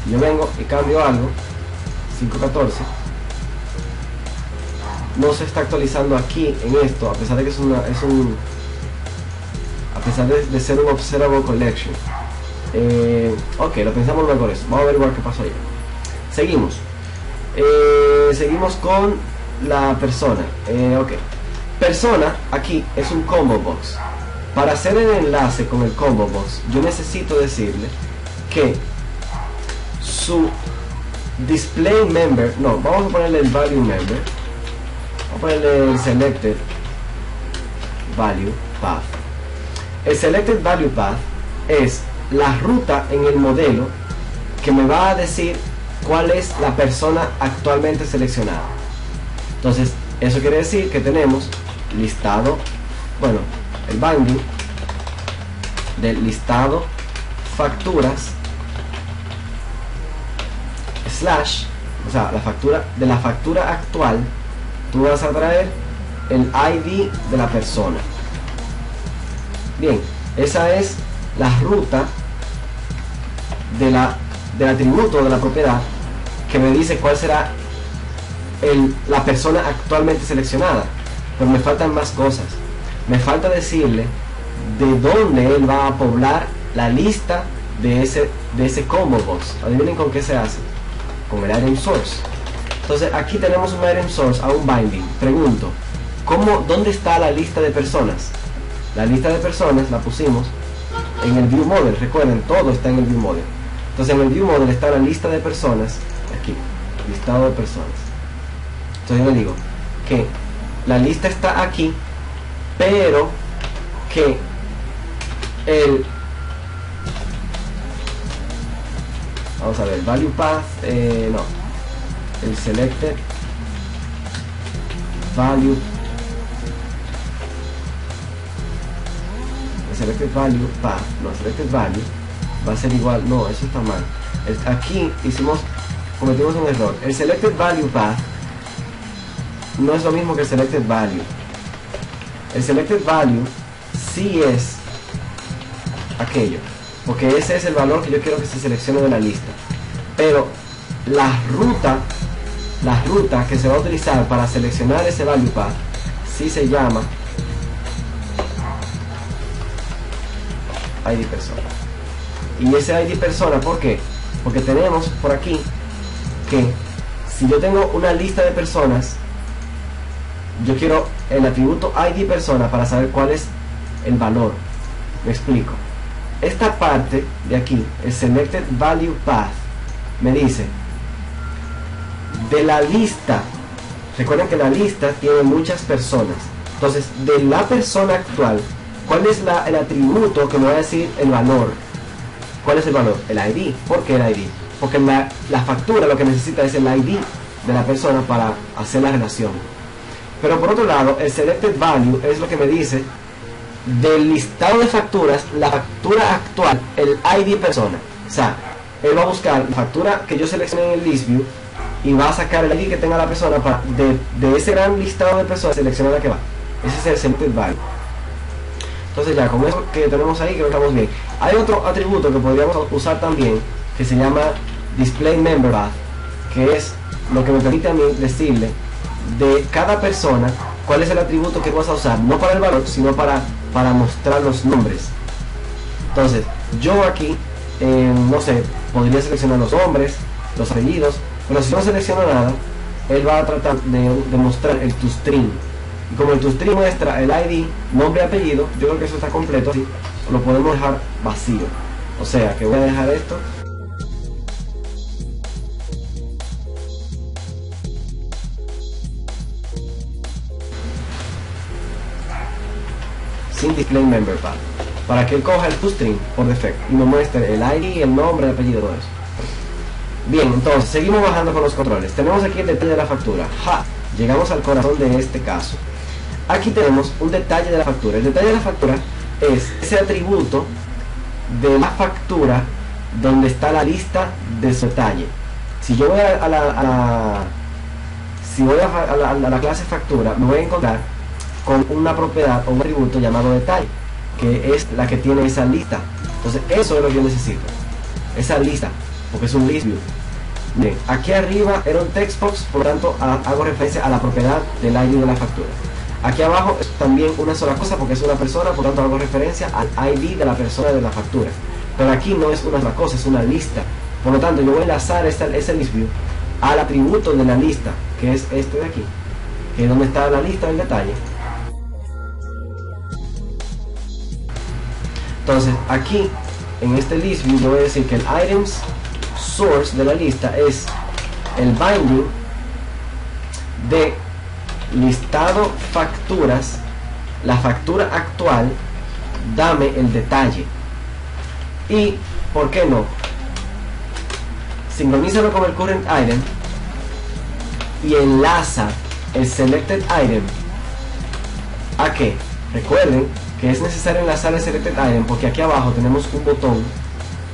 Si yo vengo y cambio algo, 5.14, no se está actualizando aquí en esto, a pesar de que a pesar de ser un observable collection. Ok, lo pensamos luego eso. Vamos a ver qué pasó allá. Seguimos. Seguimos con la persona. Ok. Persona aquí es un combo box. Para hacer el enlace con el combo box, yo necesito decirle que su display member, no, vamos a ponerle el value member, vamos a ponerle el selected value path. El selected value path es la ruta en el modelo que me va a decir cuál es la persona actualmente seleccionada. Entonces, eso quiere decir que tenemos listado, bueno, el binding del listado facturas slash, o sea, de la factura actual, tú vas a traer el ID de la persona. Bien, esa es la ruta del atributo de la propiedad que me dice cuál será la persona actualmente seleccionada. Pero me faltan más cosas. Me falta decirle de dónde él va a poblar la lista de ese combo box. Adivinen con qué se hace. Con el item source. Entonces aquí tenemos un item source a un binding. Pregunto, ¿dónde está la lista de personas? La lista de personas la pusimos en el view model. Recuerden, todo está en el view model. Entonces en el view model está la lista de personas. Aquí, listado de personas. Entonces yo le digo que la lista está aquí, pero que vamos a ver, value path, no, el selected value, el selected value path, no, selected value va a ser igual, no, eso está mal. Aquí cometimos un error. El selected value path no es lo mismo que el selected value. El selected value sí es aquello, porque ese es el valor que yo quiero que se seleccione de la lista. Pero la ruta que se va a utilizar para seleccionar ese value path sí se llama ID persona. Y ese ID persona, ¿por qué? Porque tenemos por aquí que si yo tengo una lista de personas yo quiero el atributo ID persona para saber cuál es el valor. Me explico. Esta parte de aquí, el selected value path, me dice de la lista. Recuerden que la lista tiene muchas personas. Entonces, de la persona actual, ¿cuál es el atributo que me va a decir el valor? ¿Cuál es el valor? El ID. ¿Por qué el ID? Porque la factura lo que necesita es el ID de la persona para hacer la relación. Pero por otro lado, el selected value es lo que me dice del listado de facturas, la factura actual, el ID persona. O sea, él va a buscar la factura que yo seleccioné en el list view y va a sacar el ID que tenga la persona para de ese gran listado de personas seleccionar la que va. Ese es el selected value. Entonces ya con eso que tenemos ahí creo que estamos bien. Hay otro atributo que podríamos usar también que se llama display member path, que es lo que me permite a mí decirle de cada persona cuál es el atributo que vas a usar, no para el valor sino para mostrar los nombres. Entonces yo aquí no sé, podría seleccionar los nombres, los apellidos, pero si no selecciono nada, él va a tratar de mostrar el toString. Y como el toString muestra el ID, nombre y apellido, yo creo que eso está completo, así lo podemos dejar vacío. O sea que voy a dejar esto sin display member path, para que él coja el toString por defecto y me muestre el ID, el nombre, el apellido, todo eso. Bien, entonces seguimos bajando con los controles. Tenemos aquí el detalle de la factura. Llegamos al corazón de este caso. Aquí tenemos un detalle de la factura. El detalle de la factura es ese atributo de la factura donde está la lista de su detalle. Si yo voy a la clase factura, me voy a encontrar con una propiedad o un atributo llamado detalle, que es la que tiene esa lista. Entonces eso es lo que yo necesito, esa lista, porque es un list view. Bien, aquí arriba era un text box, por lo tanto hago referencia a la propiedad del ID de la factura. Aquí abajo es también una sola cosa porque es una persona, por lo tanto hago referencia al ID de la persona de la factura. Pero aquí no es una sola cosa, es una lista. Por lo tanto yo voy a enlazar ese list view al atributo de la lista, que es este de aquí, que es donde está la lista del detalle. Entonces aquí en este list view yo voy a decir que el items source de la lista es el binding de listado facturas, la factura actual, dame el detalle. Y ¿por qué no? Sincronízalo con el current item y enlaza el selected item a qué. Recuerden que es necesario enlazar el selected item porque aquí abajo tenemos un botón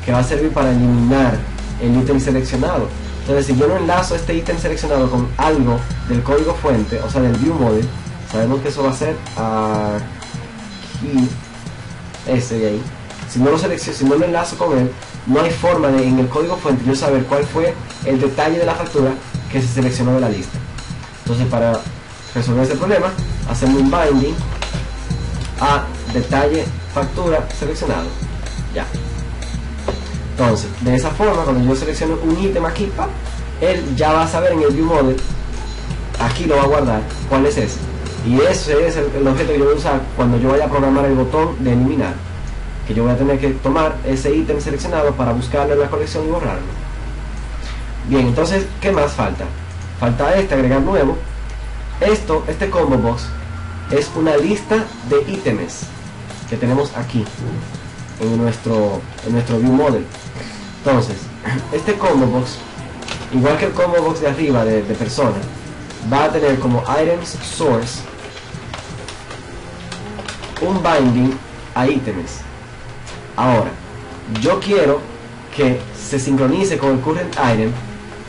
que va a servir para eliminar el ítem seleccionado. Entonces si yo no enlazo este ítem seleccionado con algo del código fuente, o sea del view model, sabemos que eso va a ser aquí, ese de ahí. Si no lo enlazo con él, no hay forma de en el código fuente yo saber cuál fue el detalle de la factura que se seleccionó de la lista. Entonces para resolver ese problema hacemos un binding a detalle factura seleccionado. Ya. Entonces, de esa forma, cuando yo selecciono un ítem aquí, él ya va a saber en el view model, aquí lo va a guardar, cuál es ese. Y ese es el objeto que yo voy a usar cuando yo vaya a programar el botón de eliminar. Que yo voy a tener que tomar ese ítem seleccionado para buscarlo en la colección y borrarlo. Bien, entonces, ¿qué más falta? Falta agregar nuevo. Este combo box es una lista de ítems que tenemos aquí en nuestro view model. Entonces, este combo box, igual que el combo box de arriba de persona, va a tener como items source un binding a ítems. Ahora, yo quiero que se sincronice con el current item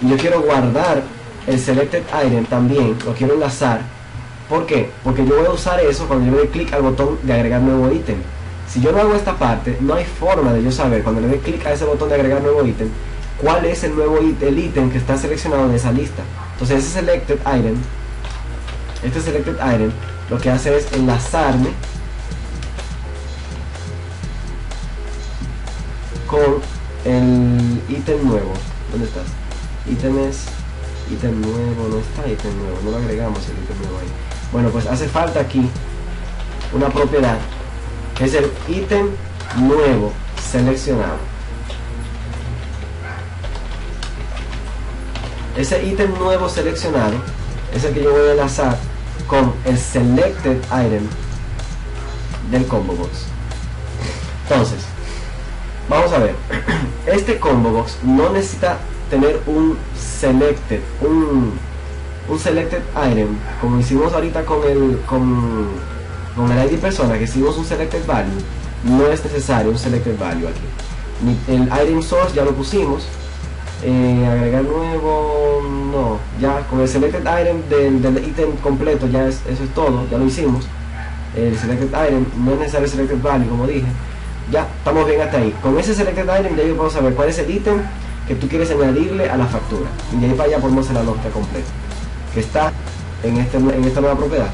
y yo quiero guardar el selected item también, lo quiero enlazar. ¿Por qué? Porque yo voy a usar eso cuando yo le dé clic al botón de agregar nuevo ítem. Si yo no hago esta parte, no hay forma de yo saber cuando le dé clic a ese botón de agregar nuevo ítem cuál es el nuevo ítem que está seleccionado de esa lista. Entonces este selected item lo que hace es enlazarme con el ítem nuevo. ¿Dónde estás? Ítem nuevo, no está ítem nuevo, no lo agregamos el ítem nuevo ahí. Bueno, pues hace falta aquí una propiedad que es el ítem nuevo seleccionado. Ese ítem nuevo seleccionado es el que yo voy a enlazar con el selected item del combo box. Entonces, vamos a ver. Este combo box no necesita tener un selected item como hicimos ahorita con el ID persona, que hicimos un selected value. No es necesario un selected value aquí. El item source ya lo pusimos. Agregar nuevo, no, ya con el selected item del ítem completo, ya eso es todo, ya lo hicimos. El selected item no es necesario selected value, como dije. Ya estamos bien hasta ahí. Con ese selected item ya yo puedo saber cuál es el ítem que tú quieres añadirle a la factura, y de ahí para allá podemos hacer la lógica completa que está en esta nueva propiedad.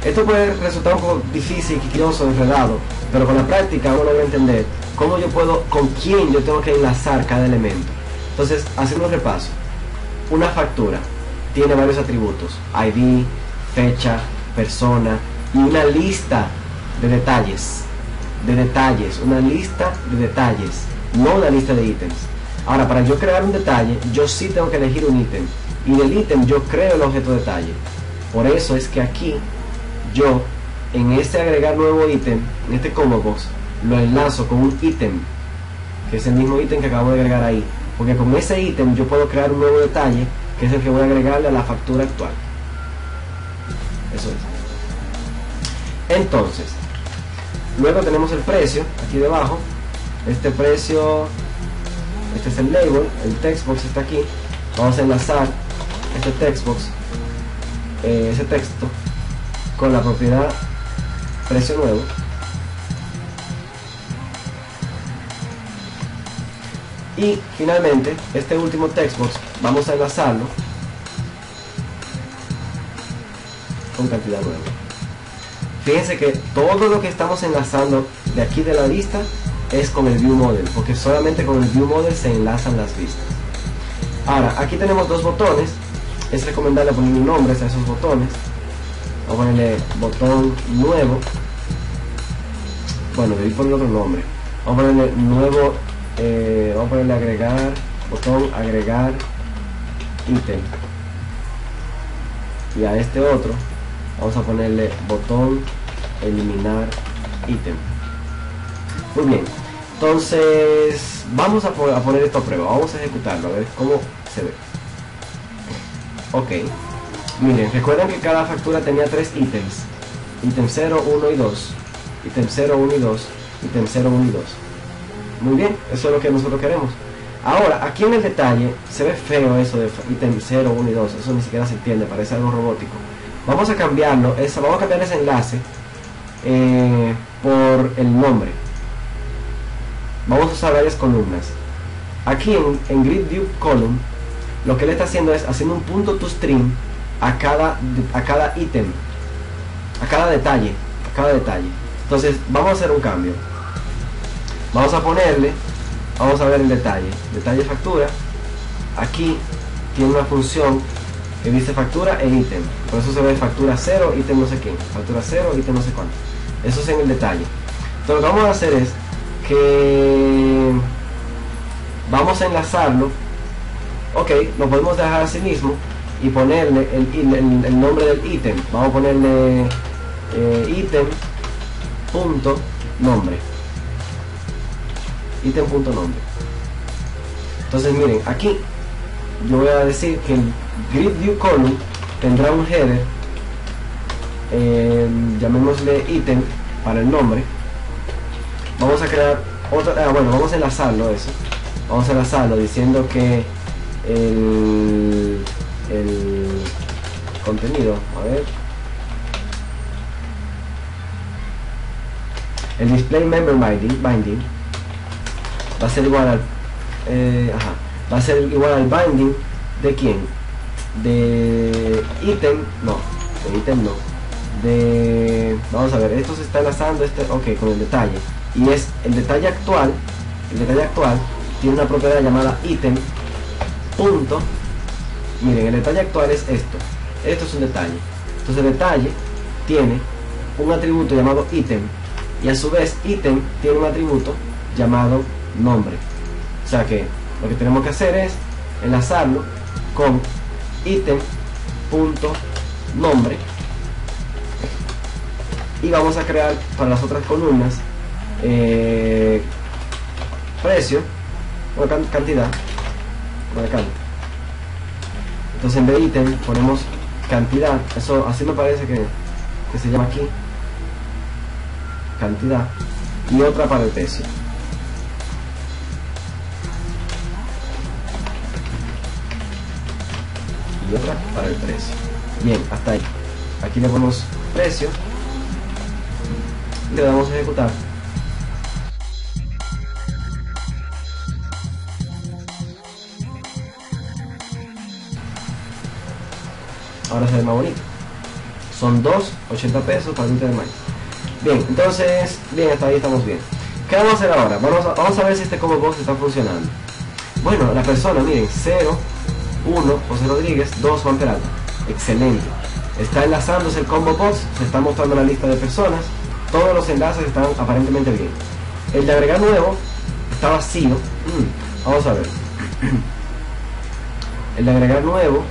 Esto puede resultar un poco difícil, quisquilloso, enredado, pero con la práctica uno debe entender cómo yo puedo, con quién yo tengo que enlazar cada elemento. Entonces, haciendo un repaso, una factura tiene varios atributos: ID, fecha, persona y una lista de detalles, una lista de detalles, no una lista de ítems. Ahora, para yo crear un detalle, yo sí tengo que elegir un ítem, y del ítem yo creo el objeto detalle. Por eso es que aquí yo, en este agregar nuevo ítem, en este combo box, lo enlazo con un ítem, que es el mismo ítem que acabo de agregar ahí, porque con ese ítem yo puedo crear un nuevo detalle, que es el que voy a agregarle a la factura actual. Eso es. Entonces, luego tenemos el precio, aquí debajo. Este precio, este es el label, el textbox está aquí. Vamos a enlazar este textbox, ese texto, con la propiedad precio nuevo. Y finalmente, este último textbox vamos a enlazarlo con cantidad nueva. Fíjense que todo lo que estamos enlazando de aquí de la lista es con el view model, porque solamente con el view model se enlazan las vistas. Ahora, aquí tenemos dos botones. Es recomendable poner nombres a esos botones. Vamos a ponerle botón nuevo. Bueno, debí poner otro nombre. Vamos a ponerle nuevo. Vamos a ponerle agregar, botón agregar ítem. Y a este otro vamos a ponerle botón eliminar ítem. Muy bien, entonces vamos a poner esto a prueba. Vamos a ejecutarlo, a ver cómo se ve. Ok, miren, recuerdan que cada factura tenía tres ítems: ítem 0, 1 y 2, ítem 0, 1 y 2, ítem 0, 1 y 2. Muy bien, eso es lo que nosotros queremos. Ahora, aquí en el detalle se ve feo eso de ítem 0, 1 y 2. Eso ni siquiera se entiende, parece algo robótico. Vamos a cambiarlo, vamos a cambiar ese enlace por el nombre. Vamos a usar varias columnas. Aquí en Grid View Column, lo que él está haciendo es haciendo un punto to string a cada ítem, a cada detalle. Entonces vamos a hacer un cambio. Vamos a ponerle, vamos a ver el detalle factura. Aquí tiene una función que dice factura e ítem, por eso se ve factura 0, ítem no sé qué, factura 0, ítem no sé cuánto. Eso es en el detalle. Entonces lo que vamos a hacer es que vamos a enlazarlo. Ok, lo podemos dejar así mismo y ponerle el nombre del ítem. Vamos a ponerle ítem punto nombre. Ítem punto nombre. Entonces miren, aquí yo voy a decir que el Grid View Column tendrá un header, llamémosle ítem para el nombre. Vamos a crear otra, bueno, vamos a enlazarlo eso. Vamos a enlazarlo diciendo que el contenido, a ver, el display member binding va a ser igual al va a ser igual al binding de quién, de ítem, vamos a ver, esto se está enlazando ok, con el detalle, y es el detalle actual tiene una propiedad llamada ítem punto. Miren, el detalle actual es esto es un detalle. Entonces detalle tiene un atributo llamado ítem, y a su vez ítem tiene un atributo llamado nombre. O sea que lo que tenemos que hacer es enlazarlo con ítem.nombre, y vamos a crear para las otras columnas precio, una cantidad, una cantidad. Entonces en vez de ítem ponemos cantidad, eso así me parece que se llama aquí, cantidad, y otra para el precio. Y otra para el precio. Bien, hasta ahí. Aquí le ponemos precio y le damos a ejecutar. Ahora se ve más bonito. Son 2.80 pesos para un de maíz. Bien, entonces, bien, hasta ahí estamos bien. ¿Qué vamos a hacer ahora? Vamos a ver si este combo box está funcionando. Bueno, la persona, miren, 0, 1, José Rodríguez, 2, Juan Peralta. Excelente. Está enlazándose el combo box, se está mostrando la lista de personas. Todos los enlaces están aparentemente bien. El de agregar nuevo está vacío. Vamos a ver. El de agregar nuevo,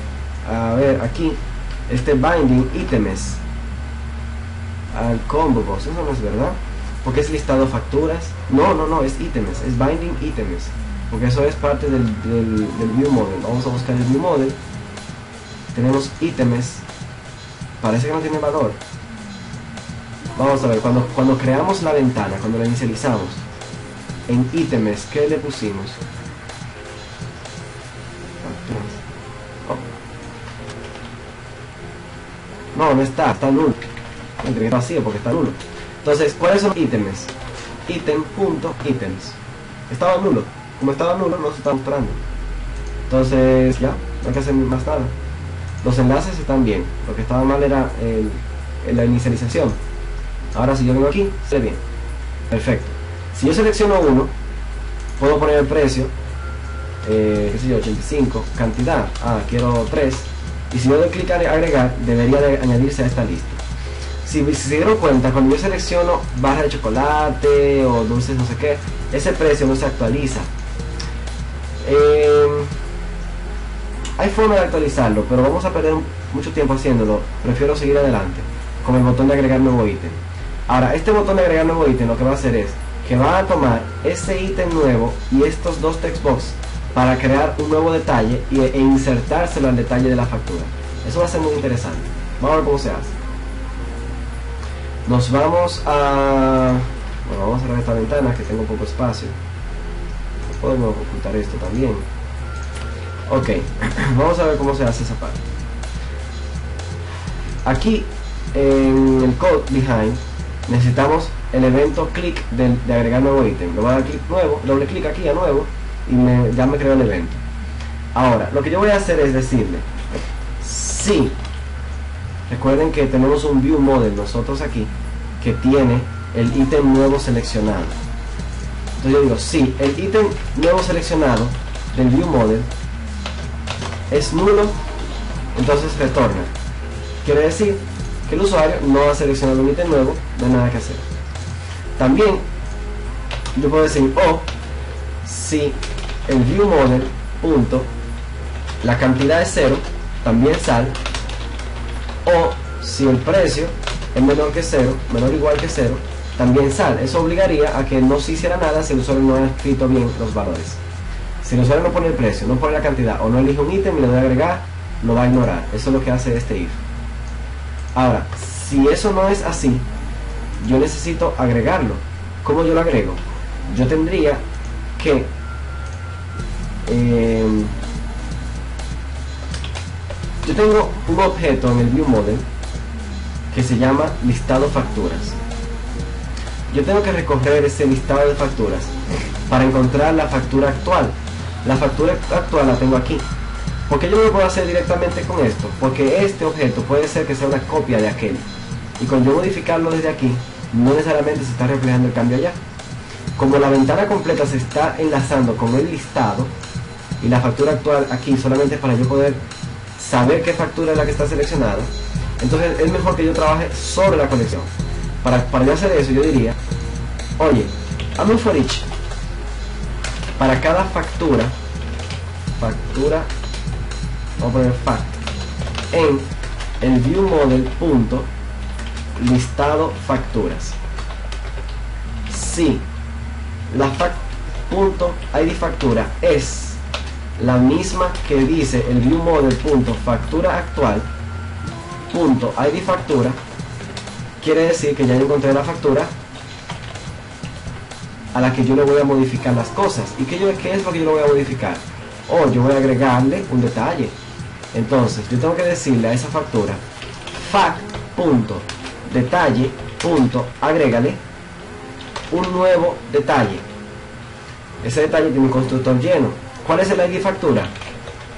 a ver, aquí, este binding items al combo box, eso no es verdad, porque es listado facturas. No, es items, es binding items, porque eso es parte del view model. Vamos a buscar el view model. Tenemos items, parece que no tiene valor. Vamos a ver, cuando creamos la ventana, cuando la inicializamos en items, ¿qué le pusimos? No está nulo. Está vacío porque está nulo. Entonces, ¿cuáles son ítems? Item.items. Estaba nulo. Como estaba nulo, no se está mostrando. Entonces, ya, no hay que hacer más nada. Los enlaces están bien. Lo que estaba mal era la inicialización. Ahora, si yo vengo aquí, se ve bien. Perfecto. Si yo selecciono uno, puedo poner el precio, qué sé yo, 85, cantidad, quiero 3. Y si yo doy clic a agregar, debería de añadirse a esta lista. Si se dieron cuenta, cuando yo selecciono barra de chocolate o dulces no sé qué, ese precio no se actualiza. Hay forma de actualizarlo, pero vamos a perder mucho tiempo haciéndolo. Prefiero seguir adelante con el botón de agregar nuevo ítem. Ahora, este botón de agregar nuevo ítem lo que va a hacer es que va a tomar ese ítem nuevo y estos dos text box para crear un nuevo detalle e insertárselo al detalle de la factura. Eso va a ser muy interesante. Vamos a ver cómo se hace. Nos vamos a... Bueno, vamos a cerrar esta ventana que tengo poco espacio. Podemos ocultar esto también. Ok, vamos a ver cómo se hace esa parte. Aquí en el code behind necesitamos el evento click de agregar nuevo ítem. Le voy a dar clic nuevo, doble clic aquí a nuevo y ya me creó el evento. Ahora, lo que yo voy a hacer es decirle si, recuerden que tenemos un view model nosotros aquí que tiene el ítem nuevo seleccionado. Entonces yo digo, si el ítem nuevo seleccionado del view model es nulo, entonces retorna. Quiere decir que el usuario no ha seleccionado un ítem nuevo, no hay nada que hacer. También yo puedo decir, si el view model punto la cantidad es 0, también sal, o si el precio es menor que 0, menor o igual que 0, también sal. Eso obligaría a que no se hiciera nada si el usuario no ha escrito bien los valores. Si el usuario no pone el precio, no pone la cantidad o no elige un ítem y le doy a agregar, lo va a ignorar. Eso es lo que hace este if. Ahora, si eso no es así, yo necesito agregarlo. ¿Cómo yo lo agrego? Yo tendría que yo tengo un objeto en el view model que se llama listado facturas. Yo tengo que recorrer ese listado de facturas para encontrar la factura actual. La factura actual la tengo aquí. ¿Por qué yo no lo puedo hacer directamente con esto? Porque este objeto puede ser que sea una copia de aquel, y con yo modificarlo desde aquí no necesariamente se está reflejando el cambio allá. Como la ventana completa se está enlazando con el listado y la factura actual aquí solamente es para yo poder saber qué factura es la que está seleccionada, Entonces es mejor que yo trabaje sobre la colección. Para yo hacer eso, yo diría, oye, hazme un for each para cada factura, vamos a poner fact, en el viewModel.listado facturas. Si la .id factura es la misma que dice el viewModel.factura actual .id factura, quiere decir que ya encontré la factura a la que yo le voy a modificar las cosas. ¿Y qué es lo que yo le voy a modificar? Yo voy a agregarle un detalle. Entonces yo tengo que decirle a esa factura fact.detalle.agrégale un nuevo detalle. Ese detalle tiene un constructor lleno. ¿Cuál es el ID factura?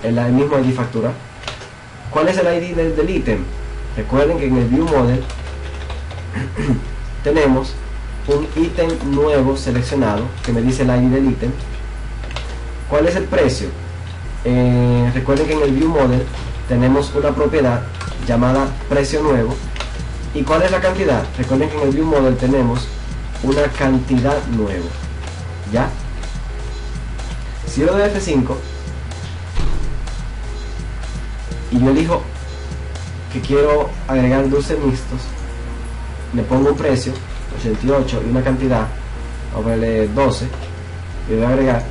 El mismo ID factura. ¿Cuál es el ID del ítem? Recuerden que en el viewModel tenemos un ítem nuevo seleccionado que me dice el ID del ítem. ¿Cuál es el precio? Recuerden que en el viewModel tenemos una propiedad llamada precio nuevo. ¿Y cuál es la cantidad? Recuerden que en el viewModel tenemos una cantidad nuevo. ¿Ya? Si yo le doy F5 y yo elijo que quiero agregar dulces mixtos, le pongo un precio 88 y una cantidad, vamos a ponerle 12, y voy a agregar,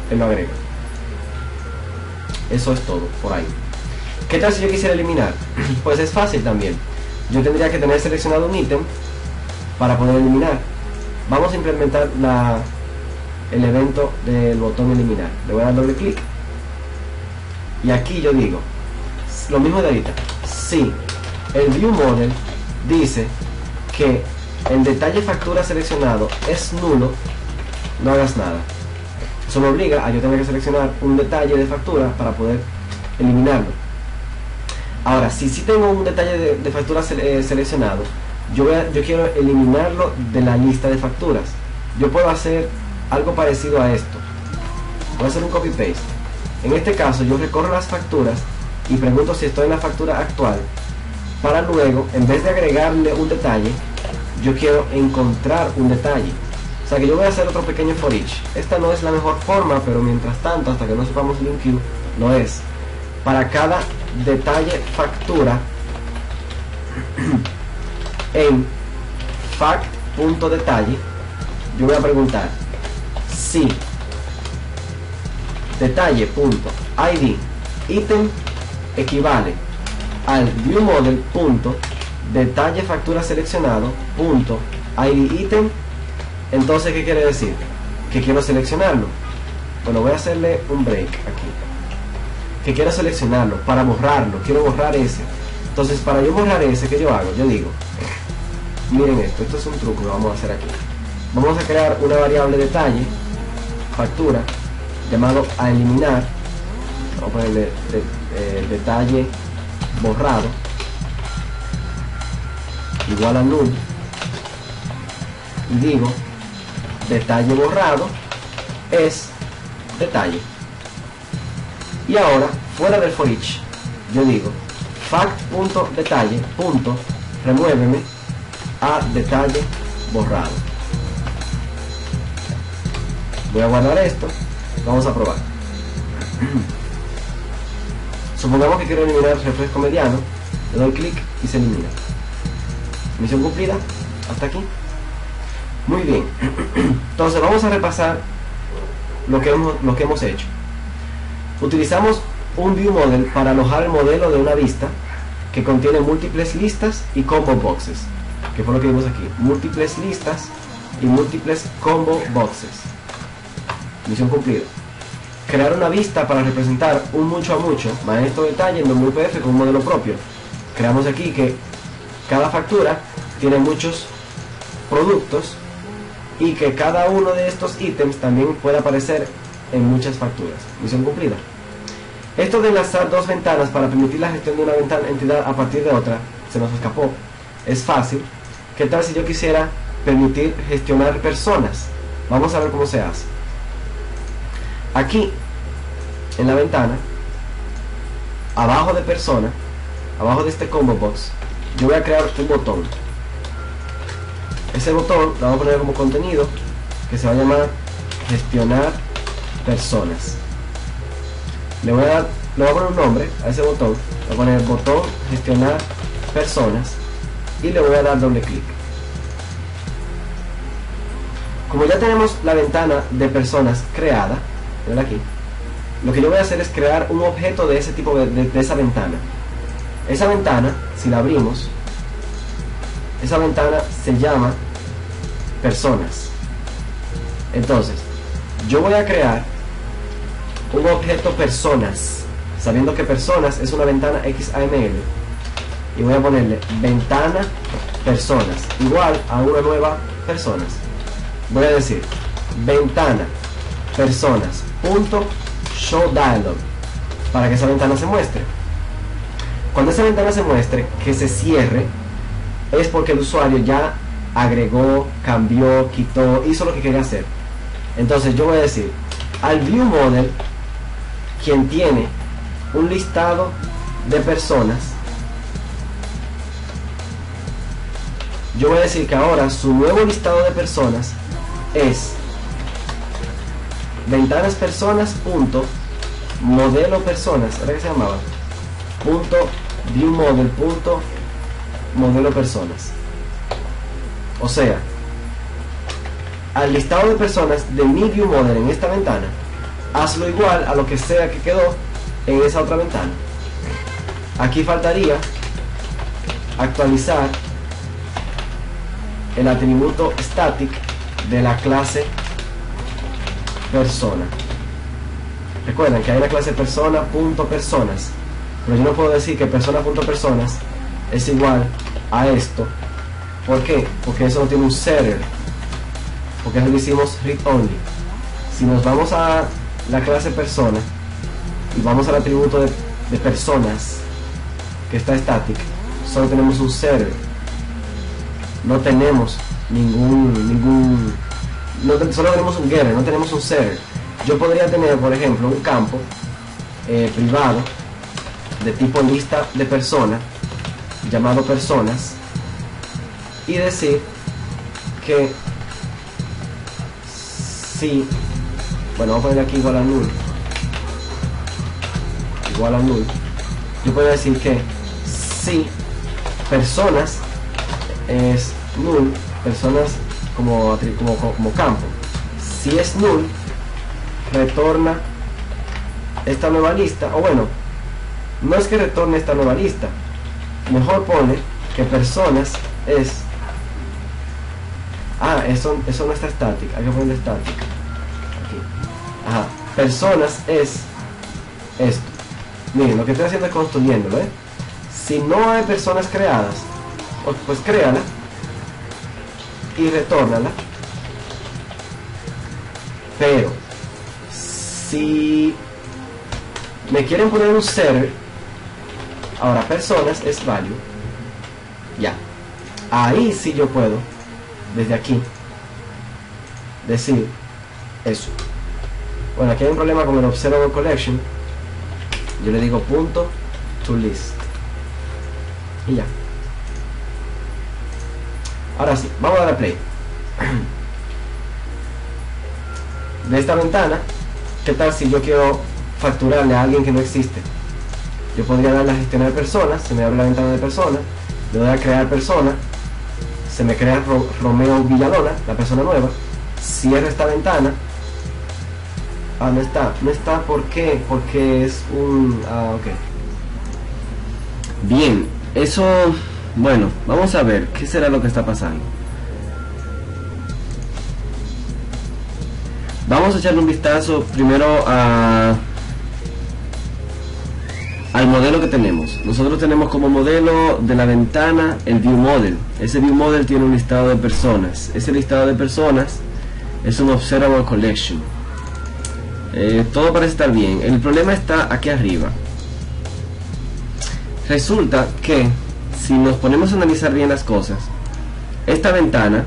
él lo agrega. Eso es todo por ahí. ¿Qué tal si yo quisiera eliminar? Pues es fácil también. Yo tendría que tener seleccionado un ítem para poder eliminar. Vamos a implementar el evento del botón eliminar. Le voy a dar doble clic y aquí yo digo lo mismo de ahorita. Si el viewModel dice que el detalle factura seleccionado es nulo, no hagas nada. Eso me obliga a yo tener que seleccionar un detalle de factura para poder eliminarlo. Ahora, si tengo un detalle de factura seleccionado, yo quiero eliminarlo de la lista de facturas. Yo puedo hacer algo parecido a esto. Voy a hacer un copy paste. En este caso yo recorro las facturas y pregunto si estoy en la factura actual, para luego, en vez de agregarle un detalle, yo quiero encontrar un detalle. O sea que yo voy a hacer otro pequeño for each. Esta no es la mejor forma, pero mientras tanto, hasta que no sepamos link queue, lo es. Para cada detalle factura en fact.detalle, yo voy a preguntar si detalle.id ítem equivale al viewModel.detalle factura seleccionado .id ítem. Entonces, ¿qué quiere decir? Que quiero seleccionarlo. Bueno, voy a hacerle un break aquí. Que quiero seleccionarlo para borrarlo. Quiero borrar ese. Entonces, para yo borrar ese, ¿qué yo hago? Yo digo, miren esto es un truco que vamos a hacer aquí. Vamos a crear una variable detalle factura llamado a eliminar. Vamos a ponerle detalle borrado igual a null, y digo detalle borrado es detalle. Y ahora, fuera del for each, yo digo fact.detalle remuéveme a detalle borrado. Voy a guardar esto. Vamos a probar. Supongamos que quiero eliminar el refresco mediano. Le doy clic y se elimina. Misión cumplida. Hasta aquí. Muy bien. Entonces vamos a repasar lo que hemos hecho. Utilizamos un viewModel para alojar el modelo de una vista que contiene múltiples listas y combo boxes, que fue lo que vimos aquí. Múltiples listas y múltiples combo boxes. Misión cumplida. Crear una vista para representar un mucho a mucho, maestro detalle en WPF con un modelo propio. Creamos aquí que cada factura tiene muchos productos y que cada uno de estos ítems también puede aparecer en muchas facturas. Misión cumplida. Esto de enlazar dos ventanas para permitir la gestión de una entidad a partir de otra se nos escapó. Es fácil. ¿Qué tal si yo quisiera permitir gestionar personas? Vamos a ver cómo se hace. Aquí en la ventana, abajo de persona, abajo de este combo box, yo voy a crear un botón. Ese botón lo vamos a poner como contenido que se va a llamar gestionar personas. Le voy a poner un nombre a ese botón, voy a poner botón gestionar personas y le voy a dar doble clic. Como ya tenemos la ventana de personas creada, ven aquí, lo que yo voy a hacer es crear un objeto de ese tipo de esa ventana. Esa ventana, si la abrimos, esa ventana se llama personas. Entonces, yo voy a crear un objeto personas, sabiendo que personas es una ventana XAML, y voy a ponerle ventana personas igual a una nueva personas. Voy a decir ventana personas punto show dialog para que esa ventana se muestre. Cuando esa ventana se muestre, que se cierre, es porque el usuario ya agregó, cambió, quitó, hizo lo que quería hacer. Entonces yo voy a decir al view model, quien tiene un listado de personas, yo voy a decir que ahora su nuevo listado de personas es ventanas personas punto modelo personas, ¿era que se llamaba? Punto view model punto modelo personas. O sea, al listado de personas de mi view model en esta ventana, hazlo igual a lo que sea que quedó en esa otra ventana. Aquí faltaría actualizar el atributo static de la clase persona. Recuerden que hay la clase persona punto personas, pero yo no puedo decir que persona punto personas es igual a esto. ¿Por qué? Porque eso no tiene un setter, porque eso lo hicimos read only. Si nos vamos a la clase persona y vamos al atributo de personas que está static, solo tenemos un setter, no tenemos solo tenemos un getter, no tenemos un setter. Yo podría tener, por ejemplo, un campo privado de tipo lista de personas llamado personas y decir que si, bueno, vamos a poner aquí igual a null, yo puedo decir que si personas es null, personas como campo, si es null, retorna esta nueva lista, o bueno, no es que retorne esta nueva lista, mejor pone que personas es, eso no está static, hay que ponerle static aquí. Personas es esto. Miren, lo que estoy haciendo es construyéndolo, si no hay personas creadas, pues créala y retórnala. Pero si me quieren poner un server, ahora personas es value, ya, ahí sí yo puedo desde aquí decir eso. Bueno, aquí hay un problema con el observable collection, yo le digo punto to list y ya. Ahora sí, vamos a darle play. De esta ventana, ¿qué tal si yo quiero facturarle a alguien que no existe? Yo podría darle a gestionar personas, se me abre la ventana de personas, le doy a crear persona, se me crea Romeo Villalona, la persona nueva, cierro esta ventana. No está, ¿por qué? Porque es un... ok. Bien, eso... Bueno, vamos a ver qué será lo que está pasando. Vamos a echarle un vistazo primero al modelo que tenemos. Nosotros tenemos como modelo de la ventana el view model. Ese view model tiene un listado de personas. Ese listado de personas es un observable collection. Todo parece estar bien. El problema está aquí arriba. Resulta que si nos ponemos a analizar bien las cosas, esta ventana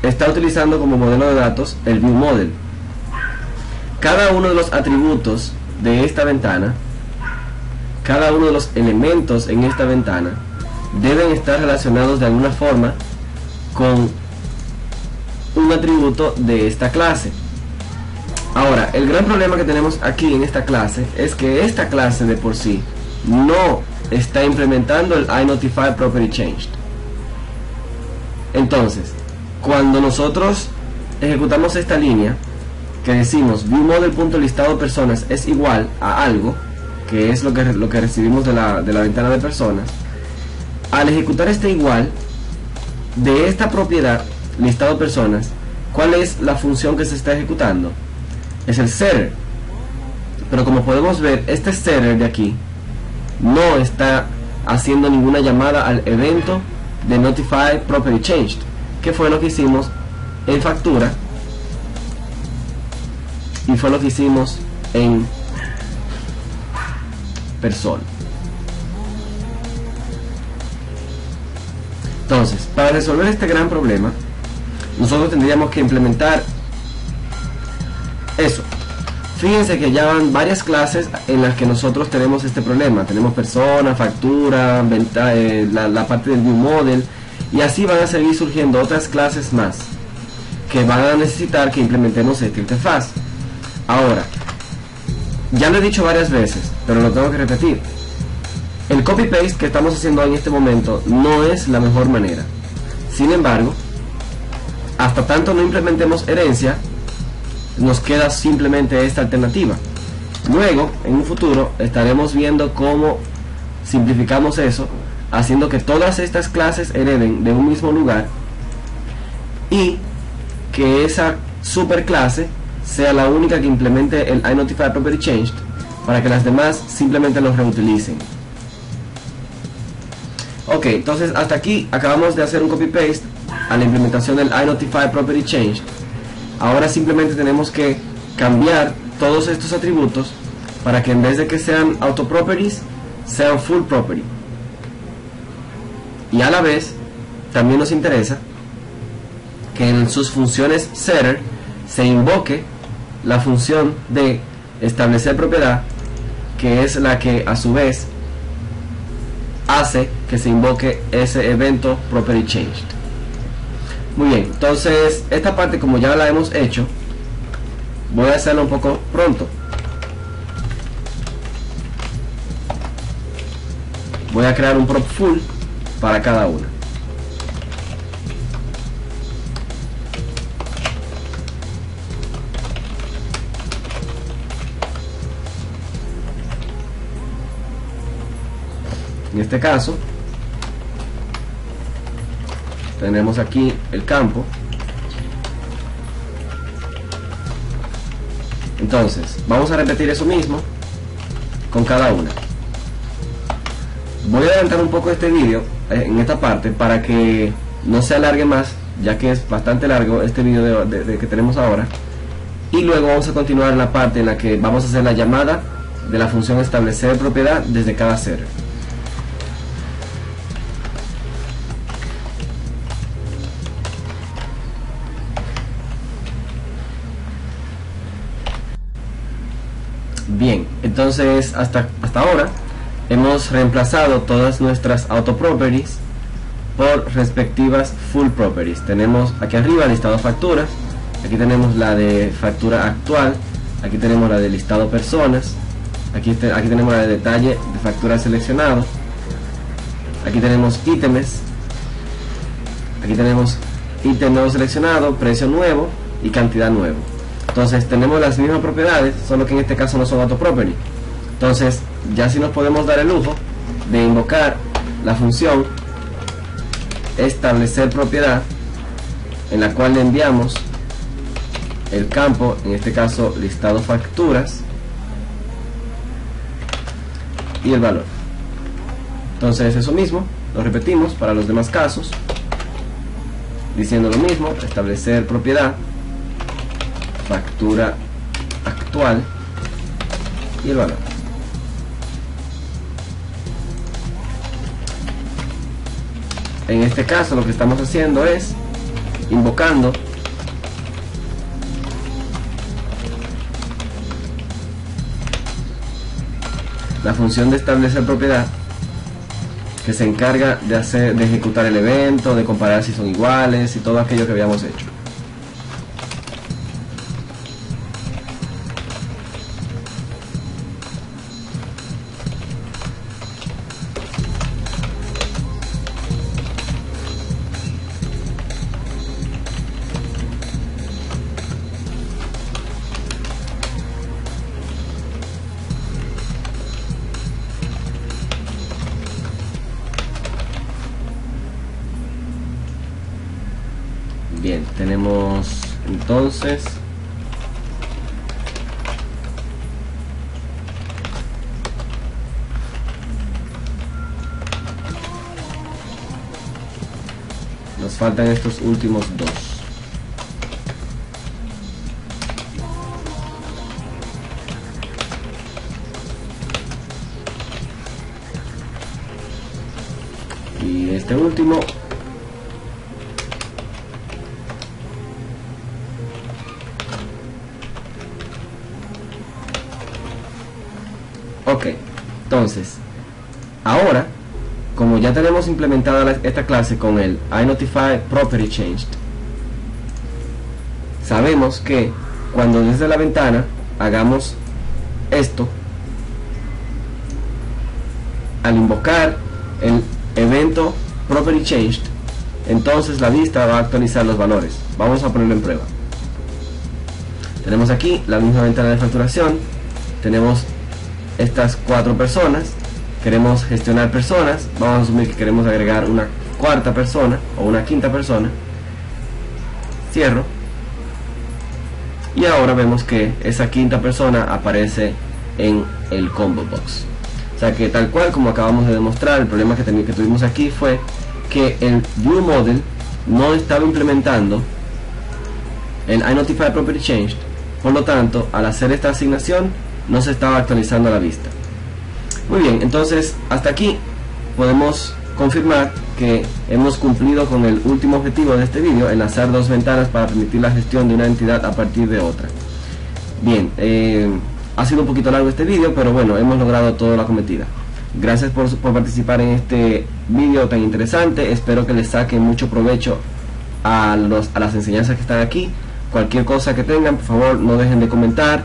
está utilizando como modelo de datos el view model. Cada uno de los atributos de esta ventana cada uno de los elementos en esta ventana deben estar relacionados de alguna forma con un atributo de esta clase. Ahora, el gran problema que tenemos aquí en esta clase es que esta clase de por sí no está implementando el iNotifyPropertyChanged. Entonces, cuando nosotros ejecutamos esta línea que decimos viewModel.ListAdoPersonas es igual a algo, que es lo que recibimos de la ventana de personas, al ejecutar este igual de esta propiedad listado personas, ¿cuál es la función que se está ejecutando? Es el setter. Pero como podemos ver, este setter de aquí no está haciendo ninguna llamada al evento de notifyPropertyChanged, que fue lo que hicimos en factura y fue lo que hicimos en persona. Entonces, para resolver este gran problema, nosotros tendríamos que implementar eso. Fíjense que ya van varias clases en las que nosotros tenemos este problema. Tenemos persona, factura, la parte del viewModel, y así van a seguir surgiendo otras clases más que van a necesitar que implementemos esta interfaz. Ahora, ya lo he dicho varias veces, pero lo tengo que repetir. El copy-paste que estamos haciendo en este momento no es la mejor manera. Sin embargo, hasta tanto no implementemos herencia, nos queda simplemente esta alternativa. Luego, en un futuro, estaremos viendo cómo simplificamos eso, haciendo que todas estas clases hereden de un mismo lugar y que esa superclase sea la única que implemente el iNotifyPropertyChanged para que las demás simplemente los reutilicen. Ok, entonces hasta aquí acabamos de hacer un copy-paste a la implementación del iNotifyPropertyChanged. Ahora simplemente tenemos que cambiar todos estos atributos para que en vez de que sean autoproperties, sean full property. Y a la vez, también nos interesa que en sus funciones setter se invoque la función de establecer propiedad, que es la que a su vez hace que se invoque ese evento PropertyChanged. Muy bien, entonces esta parte, como ya la hemos hecho, voy a hacerla un poco pronto. Voy a crear un prop full para cada una. En este caso tenemos aquí el campo. Entonces vamos a repetir eso mismo con cada una. Voy a adelantar un poco este vídeo en esta parte para que no se alargue más, ya que es bastante largo este vídeo que tenemos ahora, y luego vamos a continuar en la parte en la que vamos a hacer la llamada de la función establecer propiedad desde cada setter. Bien, entonces hasta ahora hemos reemplazado todas nuestras autoproperties por respectivas full properties. Tenemos aquí arriba listado facturas, aquí tenemos la de factura actual, aquí tenemos la de listado personas, aquí tenemos la de detalle de factura seleccionado, aquí tenemos ítems, aquí tenemos ítem nuevo seleccionado, precio nuevo y cantidad nuevo. Entonces tenemos las mismas propiedades, solo que en este caso no son autoproperty. Entonces ya sí nos podemos dar el lujo de invocar la función establecer propiedad, en la cual le enviamos el campo, en este caso listado facturas, y el valor. Entonces eso mismo lo repetimos para los demás casos, diciendo lo mismo: establecer propiedad, factura actual y el valor. En este caso lo que estamos haciendo es invocando la función de establecer propiedad, que se encarga de ejecutar el evento, de comparar si son iguales y todo aquello que habíamos hecho. Bien, tenemos entonces nos faltan estos últimos dos. Y este último ok. Entonces ahora, como ya tenemos implementada esta clase con el iNotifyPropertyChanged, sabemos que cuando desde la ventana hagamos esto, al invocar el evento PropertyChanged, entonces la vista va a actualizar los valores. Vamos a ponerlo en prueba. Tenemos aquí la misma ventana de facturación, tenemos estas 4 personas, queremos gestionar personas, vamos a asumir que queremos agregar una cuarta persona o una quinta persona, cierro, y ahora vemos que esa quinta persona aparece en el combo box. O sea que tal cual como acabamos de demostrar, el problema que tuvimos aquí fue que el ViewModel no estaba implementando el iNotifyPropertyChanged, por lo tanto al hacer esta asignación no se estaba actualizando a la vista. Muy bien, entonces hasta aquí podemos confirmar que hemos cumplido con el último objetivo de este vídeo, enlazar dos ventanas para permitir la gestión de una entidad a partir de otra. Bien, ha sido un poquito largo este vídeo, pero bueno, hemos logrado toda la cometida. Gracias por participar en este vídeo tan interesante. Espero que les saquen mucho provecho a las enseñanzas que están aquí. Cualquier cosa que tengan, por favor no dejen de comentar,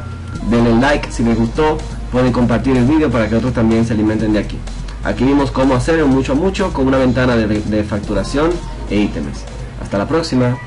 denle like si les gustó, pueden compartir el vídeo para que otros también se alimenten de aquí. Aquí vimos cómo hacer un mucho con una ventana de facturación e ítems. Hasta la próxima.